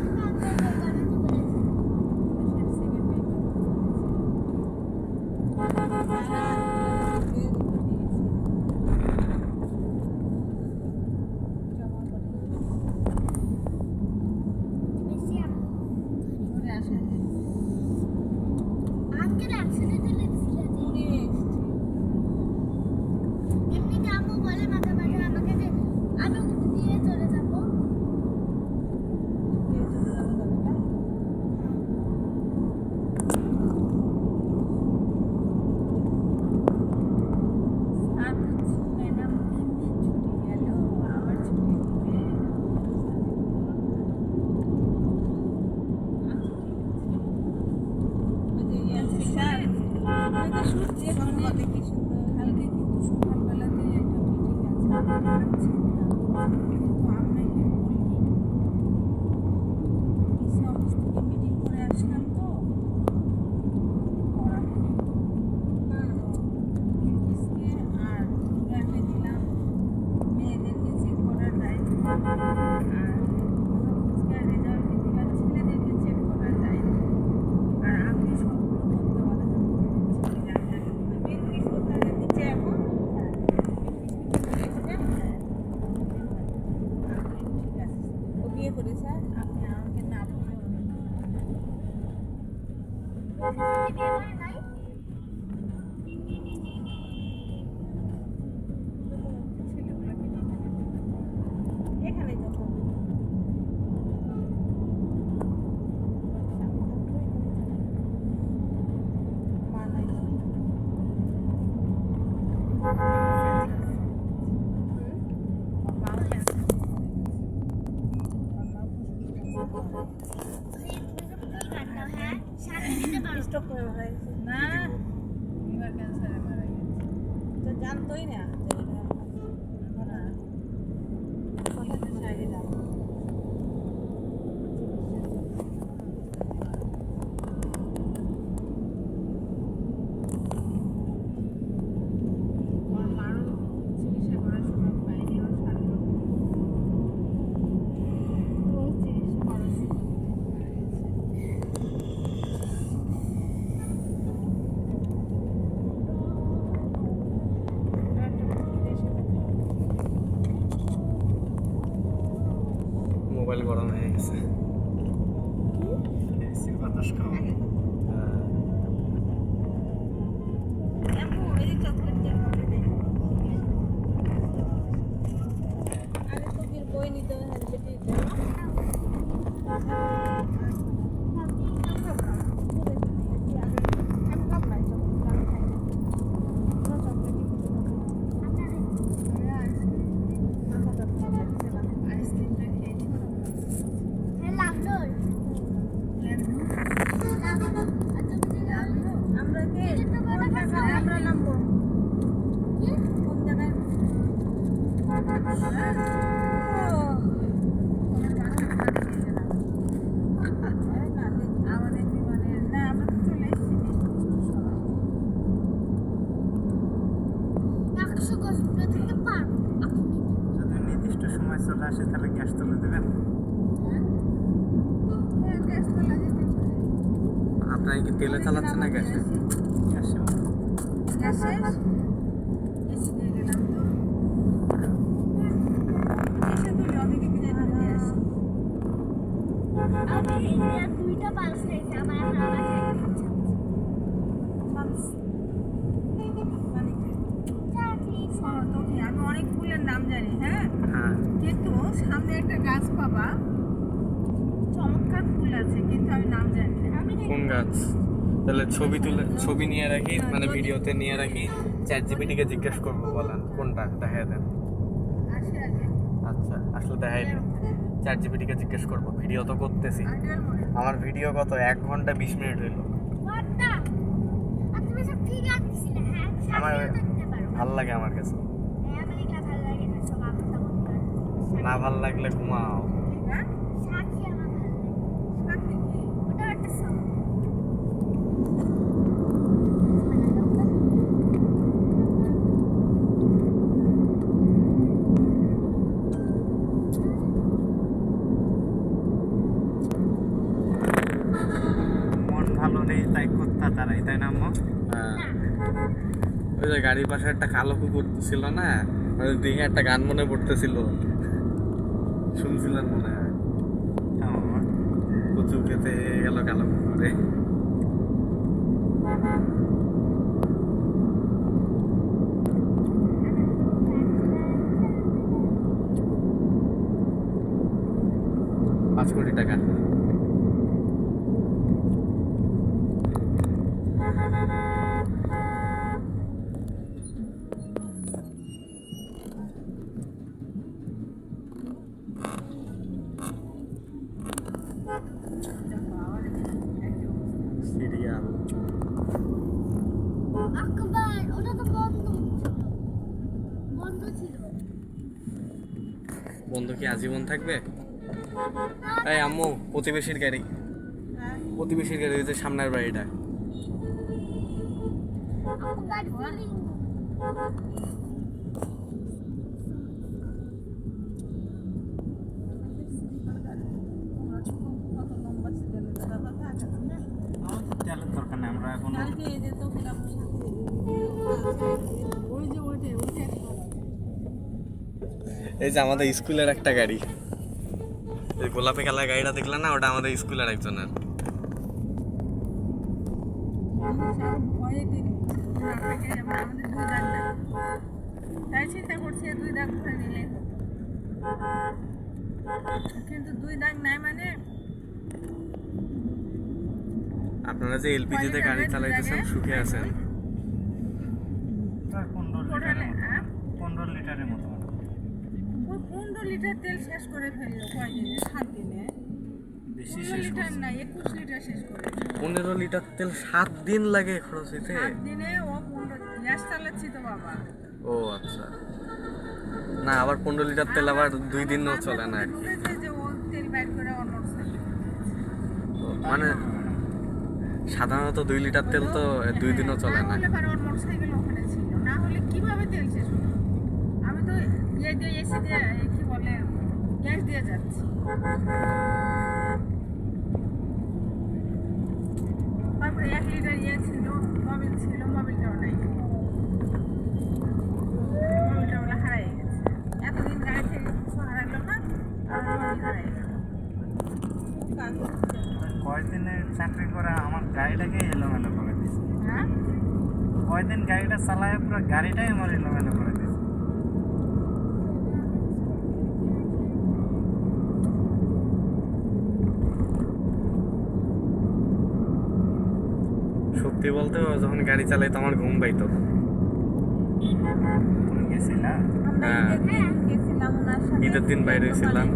Speaker 1: আচ্ছা আপনি আমাকে না বলে
Speaker 3: নাই
Speaker 1: ছেলেগুলোকে নিয়ে এখানে যখন মানাই
Speaker 3: হ্যাঁ সাথে দিতে পারো
Speaker 1: স্টক করে মারা গেছে না লিভার ক্যান্সারে মারা গেছে তো জানতোই না যে এটা না কথা সাইডে দাও আমার মারও চিকিৎসা করার সময় পাইনি ওর শারীরিক ও চিকিৎসা করার সময় মারা গেছে
Speaker 4: মোবাইল গরম হয়ে গেছে।
Speaker 2: এসির বাতাস খাওয়া আইসক্রিমটা খেয়েছি
Speaker 3: হ্যাঁ লাভডোর
Speaker 1: আমরা কে আমরা নামবো কোন জায়গায় আমাদের জীবনের না আমরা তো চলে এসেছি সবাই
Speaker 3: 100 গজ দূরে থেকে পারবো
Speaker 2: যদি নির্দিষ্ট সময় চলে আসে তাহলে গ্যাস তুলে দেবেন।
Speaker 1: হ্যাঁ গ্যাস তো লাগে
Speaker 4: আপনারা কি তেলে চালাচ্ছেন না গ্যাসে?
Speaker 2: গ্যাসে
Speaker 1: গ্যাসে এসে দিয়ে গেলাম তো এসে তো অনেকে কিনে দিয়ে আসি
Speaker 3: আমি দুইটা পালস খাইছি আমার
Speaker 1: মানে শোনো তুমি আমি অনেক ফুলের নাম জানি হ্যাঁ
Speaker 4: হ্যাঁ।
Speaker 1: কিন্তু সামনে একটা গাছ পাবা চমৎকার ফুল আছে কিন্তু আমি নাম জানি না
Speaker 4: কোন গাছ? তাহলে ছবি নিয়ে রাখি, মানে ভিডিওতে নিয়ে রাখি, চ্যাট জিপিটিকে জিজ্ঞেস করবো, বলেন কোনটা, দেখাই দেন।
Speaker 1: আসে আগে
Speaker 4: আচ্ছা আসলে দেখাই দিন, চ্যাট জিপিটিকে জিজ্ঞেস করবো, ভিডিও তো করতেছি।
Speaker 1: আইডিয়াল মনে
Speaker 4: আমার ভিডিও কত 1 ঘন্টা 20 মিনিট হইলো।
Speaker 3: তুমি সব ঠিক আছিস হ্যাঁ
Speaker 4: আমার
Speaker 3: সাথে দেখতে পারো
Speaker 4: ভাল লাগে আমার কাছে,
Speaker 3: হ্যাঁ আমার এগুলা ভালো লাগে না সব আমার তেমন
Speaker 4: না ভাল লাগলে ঘুমাও।
Speaker 1: হ্যাঁ
Speaker 3: সাথী আমার ভালো লাগে
Speaker 1: সাথে কি
Speaker 3: ওটা একটা সব
Speaker 2: মন ভালো নেই তাই কুত্তা তারাই, তাই না আম্মু?
Speaker 4: হ্যাঁ। ওই যে গাড়ির পাশে একটা কালো কুকুর ছিল না, ওই দিকে একটা গান মনে পড়তেছিল, শুনছিলেন মনে হয়?
Speaker 2: হ্যাঁ মামা।
Speaker 4: কচু খেতে গেল কালো কুকুরে। $5 কোটি। সিরিয়াল
Speaker 3: আকবার ওটা তো বন্ধ ছিল
Speaker 4: বন্ধু কি আজীবন থাকবে? এই আম্মু, প্রতিবেশীর গাড়ি, ওই যে সামনের বাড়িটা।
Speaker 3: আকবার ফিলিং
Speaker 1: কত লম্বা ছিল দাদা থাকে
Speaker 2: আমাদের তেলের দরকার নেই, আমরা এখন
Speaker 1: কালকে এই যে তো সাথে ওই যে ওইটা
Speaker 4: এই যে আমাদের স্কুলের একটা গাড়ি, এই গোলাপি কালার গাড়িটা দেখলেন না, ওটা আমাদের স্কুলের একজনের।
Speaker 1: মানুষ আরো ভয়ে দিন আপনাকে যেমন আমাদের 2 দাগ না, তাই চিন্তা করছি 2 দাগ করে নিলেই হতো, কিন্তু 2 দাগ নাই মানে
Speaker 4: আপনারা যে এলপিজিতে গাড়ি চালাইতেছেন সুখে আছেন।
Speaker 2: প্রায় 15
Speaker 1: টোটালে
Speaker 2: লিটারের মতো, 15 লিটারের মতো।
Speaker 1: ওই 15 লিটার তেল শেষ করে ফেললো কয়দিনে, 7 দিনে।
Speaker 2: বেশি
Speaker 1: 15
Speaker 2: শেষ
Speaker 1: লিটার
Speaker 2: করছে।
Speaker 1: না 21 লিটার শেষ করেছে
Speaker 4: 15 লিটার তেল 7 দিন লাগে খরচ হইতে।
Speaker 1: 7 দিনে ও 15 গ্যাস চালাচ্ছি তো বাবা।
Speaker 4: ও আচ্ছা, না আবার 15 লিটার তেল আবার 2 দিনও চলে না আর কি।
Speaker 1: বলেছে যে ও তেল বাইর করে অন্য সাইড
Speaker 4: মানে সাধারণত 2 লিটার তেল তো 2 দিনও চলে না।
Speaker 1: হলে পারে ওর মোটরসাইকেল ওখানে ছিল, না হলে কিভাবে তেল শেষ হলো? আমি তো ইয়ে দিয়ে এসে দিয়ে এই কি বলে গ্যাস দিয়ে যাচ্ছি। তারপরে 1 লিটার ইয়ে ছিল, মোবিল ছিল, মোবিলটাও নাই, মোবিলটা বলে হারাই গেছে। এতদিন গাড়ি থেকে কিছু হারাইলো না, আর মোবিল হারাই গেল। খুব কাজ হচ্ছে।
Speaker 2: কয়দিনে চাকরি করা আমার গাড়িটাকে এলোমেলো করে দিয়েছে।
Speaker 1: হ্যাঁ
Speaker 2: কয়দিন গাড়িটা চালায় পুরো গাড়িটাই আমার এলোমেলো করে দিয়েছে।
Speaker 4: সত্যি বলতে যখন গাড়ি চালাই তো আমার ঘুম পাইতো।
Speaker 2: তুমি গেছিলা?
Speaker 1: আমরা
Speaker 4: হ্যাঁ।
Speaker 1: গেছিলাম ওনার সাথে।
Speaker 4: ঈদের দিন বাইরে ছিলাম,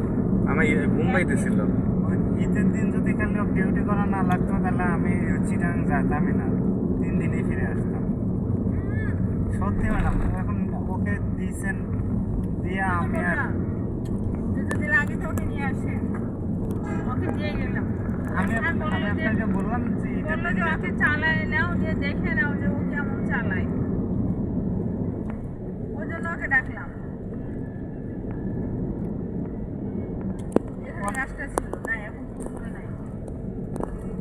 Speaker 4: আমার ঘুম পাইতেছিল।
Speaker 2: ওই ঈদের দিন যদি খালি ডিউটি করা না লাগতো তাহলে আমি চিটাং যেতামই না, 3 দিনেই ফিরে আসতাম। সত্যি ম্যাডাম, এখন ওকে দিয়েছেন দিয়ে আমি আর
Speaker 1: দুদিন আগে তো ওকে নিয়ে আসে, ওকে দিয়ে গেলাম।
Speaker 2: আমি
Speaker 1: আর বললো যে
Speaker 2: আপনাকে বললাম যে ঈদের
Speaker 1: বললো
Speaker 2: দিন
Speaker 1: যে ওকে চালায় নাও, যে দেখে নাও যে ও কেমন চালায়, ওই জন্য ওকে ডাকলাম। এখানে গাছটা ছিল না, এখন পুকুরে নাই,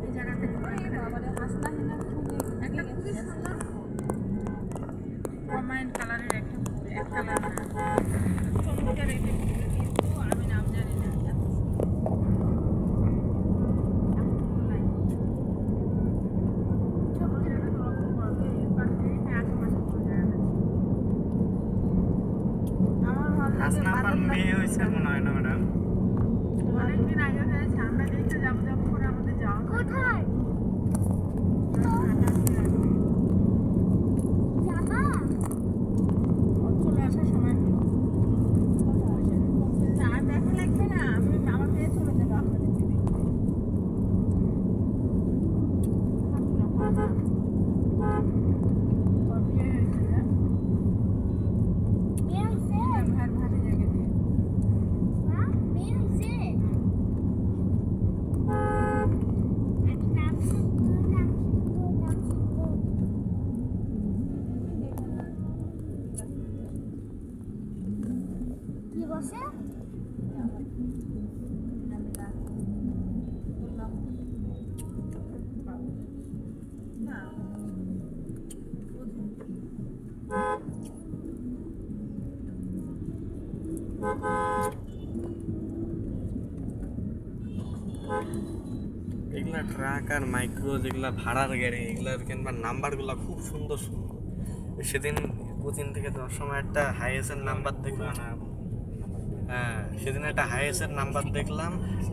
Speaker 1: এই জায়গা থেকে একটা খুবই সুন্দর কম্বাইন্ড কালারের একটা ফুল, এক কালার না, চমৎকার একটা ফুল, কিন্তু আমি নাম জানি না। এত ফুল নাই। জায়গাটা তো রকম করবে, পাশে আশেপাশে কোনো জায়গাটা ছিল। আমার ভালো লাগে
Speaker 2: হাসনাপার
Speaker 1: বাদল
Speaker 2: মেয়ে হয়েছে মনে হয় না ম্যাডাম?
Speaker 1: অনেকদিন আগে হয়েছে, আমরা দেখতে যাবো যাবো করে আমাদের যাওয়া হয়।
Speaker 3: কোথায় যাবা?
Speaker 1: ওর চলে আসার সময় হলো। আর দেখা লাগবে না, আমি আমার মেয়ে চলে যাবে আপনাদের ছেড়ে। ওর বিয়ে হয়েছে না?
Speaker 3: বিয়ে হইছে?
Speaker 1: ভার ভাটি জায়গা দিয়ে।
Speaker 3: হ্যাঁ, বিয়ে হইছে? আমি নাম শুনবো, নাম শুনবো, নাম শুনবো। কি বসে?
Speaker 1: না
Speaker 4: এগুলা ট্রাক আর মাইক্রো যেগুলা ভাড়ার গাড়ি, এগুলার কিংবা নাম্বারগুলা খুব সুন্দর সুন্দর। সেদিন কোচিন থেকে যাওয়ার সময় একটা হাইএসের নাম্বার দেখলাম। হ্যাঁ, সেদিন একটা হাইএসের নাম্বার দেখলাম,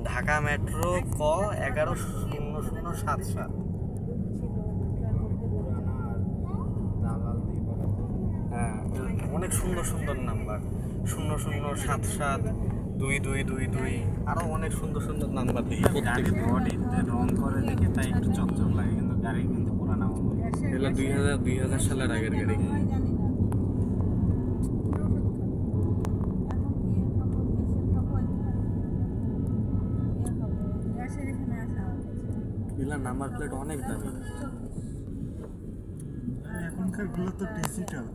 Speaker 4: ঢাকা মেট্রো ক 110077। হ্যাঁ, অনেক সুন্দর সুন্দর নাম্বার, 00772222, আরো অনেক সুন্দর সুন্দর নাম্বার দেখি
Speaker 2: গাড়ি
Speaker 4: প্রত্যেক।
Speaker 2: বডিতে রং করে দেখে তাই একটু চকচক লাগে, কিন্তু গাড়ি কিন্তু পুরানা মনে হয়।
Speaker 4: এগুলো 2000 সালের আগের গাড়ি। এগুলোর নাম্বার প্লেট অনেক দামি।
Speaker 2: এখনকার গুলো তো ডিজিটাল।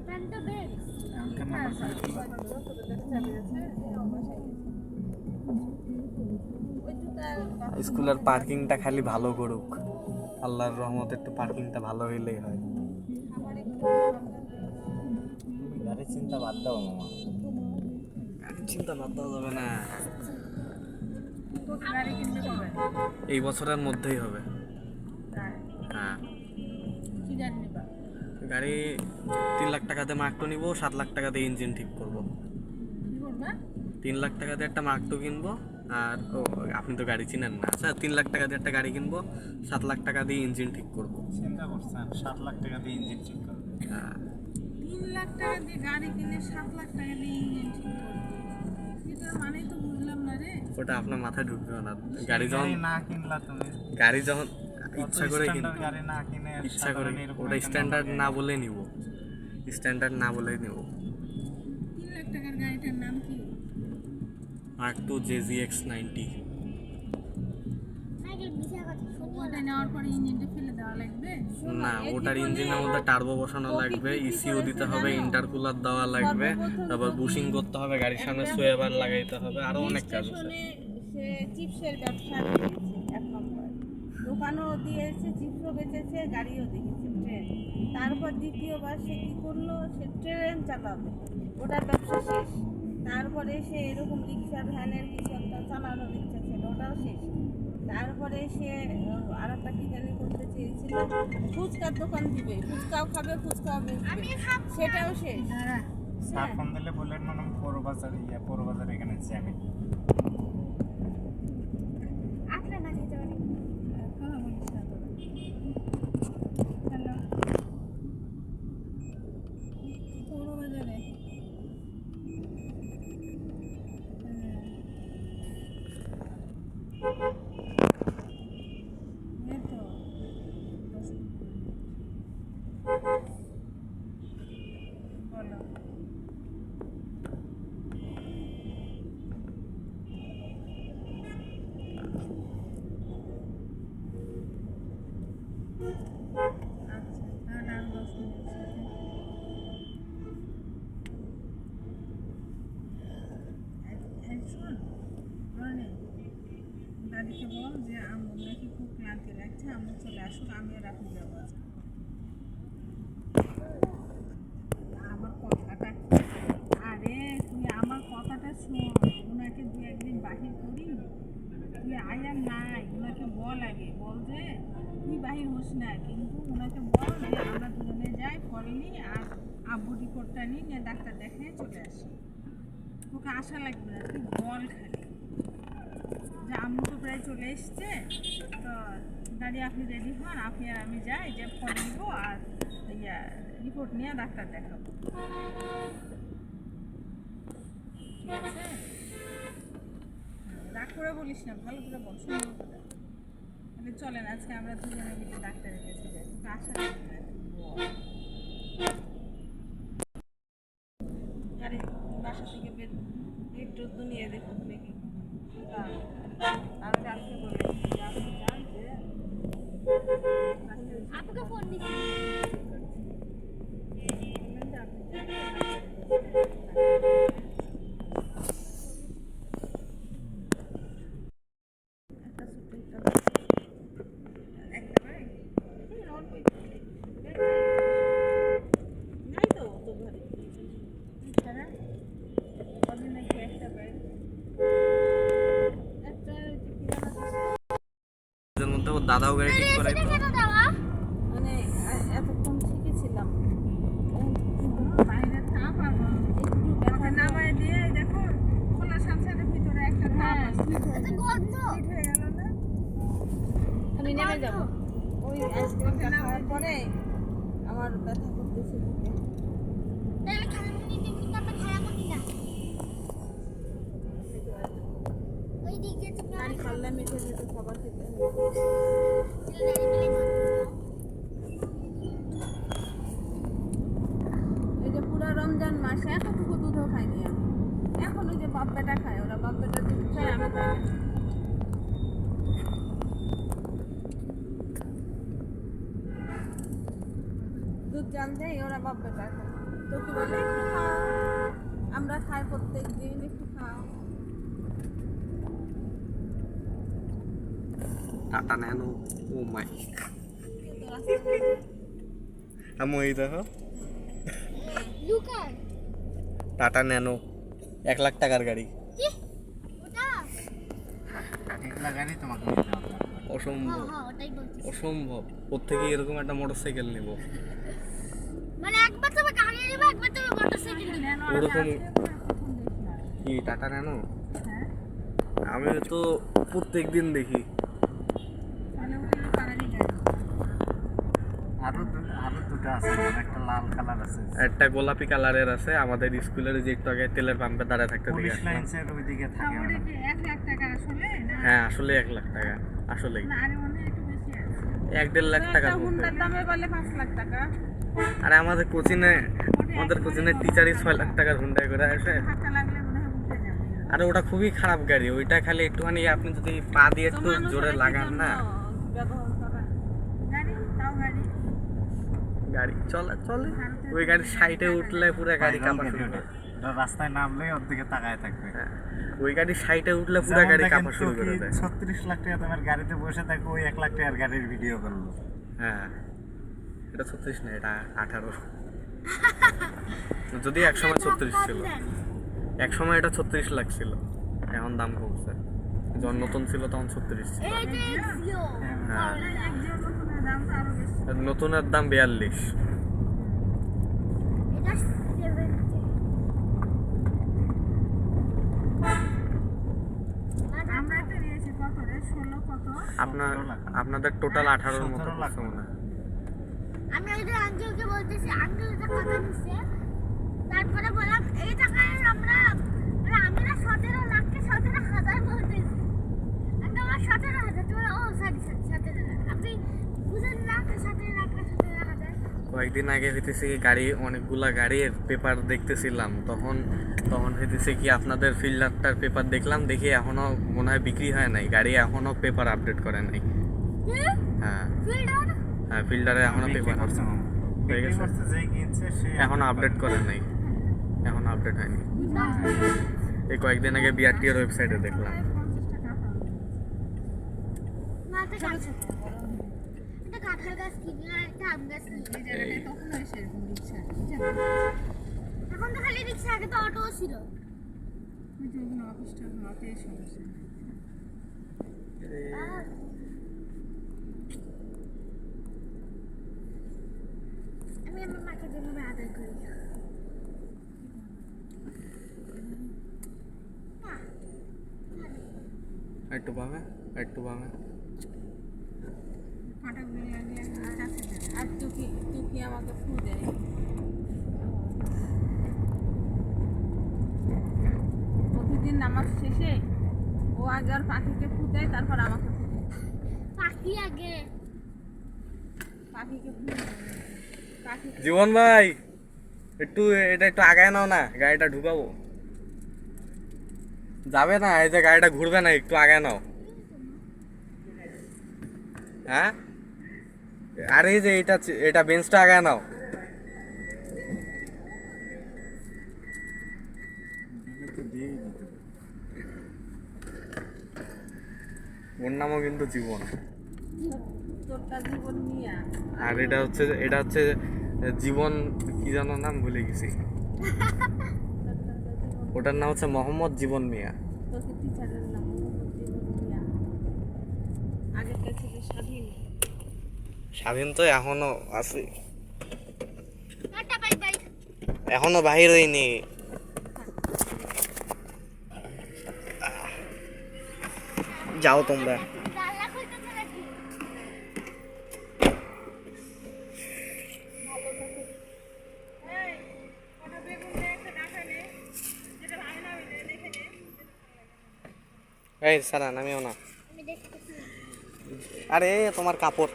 Speaker 3: প্যান্টটা বেশ।
Speaker 4: স্কুলের পার্কিংটা খালি ভালো করুক, আল্লাহর রহমতে একটু পার্কিংটা ভালো হইলেই হয়।
Speaker 2: গাড়ির চিন্তা বাদ দাও মামা।
Speaker 4: গাড়ি চিন্তা বাদ দেওয়া যাবে না,
Speaker 1: তো গাড়ি কিনতে কবে?
Speaker 4: এই বছরের মধ্যেই হবে।
Speaker 1: তাই?
Speaker 4: হ্যাঁ,
Speaker 1: কি গাড়ি নিবা?
Speaker 4: গাড়ি 3 লাখ টাকা দিয়ে মার্ক টু নিবো, 7 লাখ টাকা দিয়ে ইঞ্জিন ঠিক করবো।
Speaker 1: কি করবা?
Speaker 4: 3 লাখ টাকা দিয়ে একটা মার্ক টু কিনবো, আর ও আপনি তো গাড়ি চিনেন না। আচ্ছা, 3 লাখ টাকা দিয়ে একটা গাড়ি কিনবো, 7 লাখ টাকা দিয়ে ইঞ্জিন ঠিক করবো।
Speaker 2: চিন্তা করছেন 7 লাখ টাকা দিয়ে ইঞ্জিন ঠিক করবে?
Speaker 4: হ্যাঁ,
Speaker 1: 3 লাখ টাকা দিয়ে গাড়ি কিনে 7 লাখ টাকা দিয়ে ইঞ্জিন ঠিক করবে, এটার মানেই তো বুঝলাম না রে।
Speaker 4: ওটা আপনার মাথায় ঢুকবে না। গাড়ি যখন
Speaker 2: না কিনলা তুমি,
Speaker 4: গাড়ি যখন ইচ্ছা করে
Speaker 2: স্ট্যান্ডার্ড গাড়ি না কিনে
Speaker 4: ইচ্ছা করে
Speaker 2: সাধারণ এরকম
Speaker 4: ওটা
Speaker 2: একটা
Speaker 4: স্ট্যান্ডার্ড
Speaker 2: নাম্বার
Speaker 4: না বলে নিব, স্ট্যান্ডার্ড না বলে নিব।
Speaker 1: 3 লাখ টাকার গাড়িটার নাম কি?
Speaker 4: Mark two JZX 90।
Speaker 3: সাইকেল মিশা কথা শুনি
Speaker 1: ওটা নেওয়ার পরে ইঞ্জিনটা ফেলে দেওয়া লাগবে?
Speaker 4: না, ওটার ইঞ্জিনের মধ্যে টার্বো বসানো লাগবে, ইসিও দিতে হবে, ইন্টারকুলার দেওয়া লাগবে, তারপর বুশিং করতে হবে, গাড়ির সামনে সোয়েবার লাগাইতে হবে, আরো অনেক কাজ আছে।
Speaker 1: স্টেশনে সে চিপসের ব্যবসা দিয়েছে 1 নম্বর, দোকানও দিয়েছে, চিপসও বেচেছে, গাড়িও দিয়েছে, ট্রেন। তারপর দ্বিতীয়বার সে কি করলো, সে ট্রেন চালাবে, ওটার ব্যবসা শেষ। তারপরে সে এরকম রিক্সা ভ্যানের কিছু একটা চালানোর ইচ্ছা ছিল, ওটাও শেষ। তারপরে সে আর একটা কি জানি করতে চেয়েছিল, ফুচকার দোকান দিবে, ফুচকাও খাবে, ফুচকাও বেচবে, সেটাও শেষ।
Speaker 2: স্যার ফোন দিলে বললেন মানে পৌর বাজার এখানে জ্যামে।
Speaker 3: আসলে না যেতে পারি
Speaker 1: কথা বলিস না তোরা। হ্যালো, পৌরবাজারে। এই তো বলো। আচ্ছা, তাহলে আর 10 মিনিট সাথে। এই শোন, রনি, দাদিকে বল যে আম্মুর নাকি খুব ক্লান্তি লাগছে, আম্মু চলে আসুক, আমিও রাখি যাবো আজকে। আমার কথাটা, আরে তুই আমার কথাটা শোন, ওনাকে 2-1 দিন বাহির করি, তুই আয়ার নাই, ওনাকে বল আগে, বল যে তুই বাহির হোস না, কিন্তু ওনাকে বল যে আমরা দুজনে যাই, ফল নিই আর আব্বু রিপোর্টটা নিই, নিয়ে ডাক্তার দেখে চলে আসি। তোকে আশা লাগবে না, তুই বল খালি যে আম্মু তো প্রায় চলে এসছে, তো দাদি আপনি রেডি হন, আপনি আর আমি যাই, যে ফল নিব আর রিপোর্ট নিয়ে ডাক্তার দেখাবো, ঠিক আছে? রাগ করে বলিস না, ভালো করে বল, সুন্দর করে। তাহলে চলেন আজকে আমরা দুজনে মিলে ডাক্তারের কাছে যাই, তোকে আশা লাগবে না, তুই বল। গাড়ি বাসা থেকে বের একটু দুনিয়া দেখুক নাকি, আমি আজকে বলে যে আপনি যান, যে
Speaker 3: আপুকে ফোন দিছি
Speaker 1: বললেন যে আপনি যান, একটা ছোট্ট একটা ব্যাগ, অল্প একটু নাই তো তো ঘরে ছাড়া কদিন নাকি একটা ব্যাগ, একটা কিরানা
Speaker 4: এর মধ্যে ওর দাদাও গাড়ি ঠিক করাই তো।
Speaker 3: দাওয়া
Speaker 1: মানে এতক্ষণ শিখেছিলাম, কিন্তু বাইরের তাপ আর একটু ব্যথা নামায় দিয়ে দেখো খোলা সংসারের ভিতরে একটা তাপ আছে,
Speaker 3: এটা গন্ধ
Speaker 1: হিট হয়ে গেল না?
Speaker 3: আমি নেমে যাব
Speaker 1: ওই আইসক্রিমটা খাওয়ার পরে আমার ব্যথা করতেছে বুকে।
Speaker 3: তাহলে খারাপ করে দিন কিন্তু আপনি খারাপ করতে না ওই দিকে তুমি
Speaker 1: গাড়ি খাল্লা মিঠে মিঠে খাবার খেতে হবে। এই যে পুরো রমজান মাসে এতটুকু দুধও খাইনি আমি, এখন ওই যে বাপ বেটা খায়, ওরা বাপ বেটা দুধ খায়, আমি খাই না। দুধ জান দেয়, ওরা বাপ বেটা খায়, তো কি বলে একটু খাও, আমরা খাই প্রত্যেক দিন, একটু খাও।
Speaker 4: টাটা ন্যানো, ও মাই,
Speaker 1: কিন্তু রাস্তায়
Speaker 4: আমি এই দেখো
Speaker 3: লুকার
Speaker 4: টাটা ন্যানো। 1 লাখ টাকার গাড়ি।
Speaker 3: কি ওটা?
Speaker 2: এগুলা গাড়ি তোমাকে নিতে হবে।
Speaker 4: অসম্ভব,
Speaker 3: হ্যাঁ ওটাই বলছি।
Speaker 4: অসম্ভব। ওর থেকে এরকম একটা মোটরসাইকেল নেব।
Speaker 3: মানে একবার তুমি গাড়ি নেবে, একবার তুমি মোটরসাইকেল নেবে।
Speaker 4: ওরকম কি টাটা ন্যানো?
Speaker 1: হ্যাঁ
Speaker 4: আমি তো প্রত্যেক দিন দেখি।
Speaker 1: তাহলে ওগুলো কালারই গাড়ি।
Speaker 2: আরো দুটো আছে, একটা লাল কালার আছে।
Speaker 4: একটা গোলাপি কালারের আছে, আমাদের স্কুলের যে একটু আগে তেলের পাম্পে দাঁড়ায় থাকতে দেখি।
Speaker 2: পুলিশ লাইন্সের ওইদিকে থাকে
Speaker 1: ওটা
Speaker 2: মানে।
Speaker 1: কি 1 লাখ টাকা আসলে না?
Speaker 4: হ্যাঁ আসলে 1 লাখ টাকা, আসলেই
Speaker 1: না আরে মনে হয় একটু বেশি আছে।
Speaker 4: 1-1.5 লাখ টাকার মধ্যে।
Speaker 1: হুন্ডার দামে বলে 5 লাখ টাকা।
Speaker 4: আরে আমাদের কোচিনের টিচারই 6 লাখ টাকার হুন্ডাই করে আসে।
Speaker 1: ধাক্কা লাগলে মনে হয় উঠে যাবে।
Speaker 4: আরে ওটা খুবই খারাপ গাড়ি, ওইটা খালি একটুখানি আপনি যদি পা দিয়ে একটু জোরে লাগান না,
Speaker 1: ব্যবহার করা গাড়ি, তাও গাড়ি।
Speaker 4: গাড়ি চলে। ওই গাড়ির সাইডে উঠলে পুরো গাড়ি কাঁপা শুরু করে।
Speaker 2: ওটা রাস্তায় নামলেই ওর দিকে তাকায় থাকবে।
Speaker 4: হ্যাঁ, ওই গাড়ির সাইডে উঠলে পুরো গাড়ি কাঁপা শুরু করে দেয়।
Speaker 2: 36 লাখ টাকা তোমার গাড়িতে বসে থাকো, ওই 1 লাখ টাকার গাড়ির ভিডিও করলো।
Speaker 4: হ্যাঁ, এটা 36 না, এটা 18। যদি একসময় 36 ছিল, একসময় এটা 36 লাখ ছিল, এখন দাম কমছে। যখন নতুন ছিল তখন 36 ছিল।
Speaker 3: এই যে জিও
Speaker 4: হ্যাঁ,
Speaker 1: একজন নতুনের দাম তো আরো বেশি।
Speaker 4: নতুনের দাম 42।
Speaker 3: এটা 70
Speaker 1: আমরা তো নিয়েছি কত রে? 16 কত?
Speaker 4: আপনাদের টোটাল 18 মতো
Speaker 2: 17 লাখ
Speaker 4: পড়ছে মনে হয়।
Speaker 3: আমি ওই যে আঙ্কেলকে বলতেছি, আঙ্কেল এটা কত নিচ্ছে, তারপরে বললাম এই টাকায় আমরা মানে আমি না 17 লাখকে 17,000 বলতেছি, একটা আমার 17,000, তুমি ও সরি 17,000, আপনি বুঝেন না 17 লাখ 17,000।
Speaker 4: কয়েকদিন আগে হইতেছে কি অনেকগুলা গাড়ির পেপার দেখতেছিলাম, তখন হইতেছে কি আপনাদের ফিল্ডারটার পেপার দেখলাম, দেখি এখনো মনে হয় বিক্রি হয় নাই, গাড়ি এখনো পেপার আপডেট করে নাই। হ্যাঁ
Speaker 3: ফিল্ডার
Speaker 4: হ্যাঁ, ফিল্ডারে এখনো পেপার হয়ে গেছে,
Speaker 2: যে কিনছে সে
Speaker 4: এখনো আপডেট করে নাই, এখনো আপডেট হয়নি। এই কয়েকদিন আগে বিআরটির ওয়েবসাইটে দেখলাম।
Speaker 1: 50 টাকা পাবো।
Speaker 3: মাথা কাছে এটা কাঁঠাল গাছ কিনে আর একটা আম গাছ কিনে।
Speaker 1: এই জায়গাটায় তখন এসে এরকম রিক্সা।
Speaker 3: এখন তো খালি রিক্সা, আগে তো অটো ছিল।
Speaker 1: ওই যে ওখানে অফিসটা হতে সমস্যা।
Speaker 3: আমি আমার মাকে যেভাবে আদর করি না।
Speaker 4: একটু বামে, একটু বামে।
Speaker 1: কাঁটাগুলো লাগিয়ে কাছে যাবে। আর টুকি আমাকে ফু দেয়। প্রতিদিন নামাজ শেষে ও আগে আর পাখিকে ফু দেয়, তারপর আমাকে ফু দেয়।
Speaker 3: পাখি আগে
Speaker 1: পাখিকে ফু দেয়। পাখি
Speaker 4: জীবন ভাই, এটা একটু আগায় নাও না, গাড়িটা ঢুকাবো। যাবে না, এই যে গাড়িটা ঘুরবে না, একটু আগায় নাও। হ্যাঁ, আরে এই যে এটা বেঞ্চটা আগায় নাও। ওর নামও কিন্তু জীবন।
Speaker 1: তোরটা জীবন নিয়ে
Speaker 4: আর এটা হচ্ছে জীবন, কি জানো নাম ভুলে গেছি। ওটার নাম হচ্ছে মোহাম্মদ জীবন মিয়া।
Speaker 1: তোকে টিচারের নাম জীবন নিয়ে। আগেকার থেকে স্বাধীন।
Speaker 4: স্বাধীন তো এখনো আছে,
Speaker 3: টাটা বাই বাই।
Speaker 4: এখনো বাহির হয়নি। যাও তোমরা।
Speaker 3: জানলা খুলতেছে নাকি?
Speaker 1: এই ওটা বেগুন দিয়ে একটা ডাকা নে, যেটা ভালো না হইলে দেখে নে।
Speaker 4: এই সারা নামিও না।
Speaker 3: আমি দেখতেছি।
Speaker 4: আরে তোমার কাপড়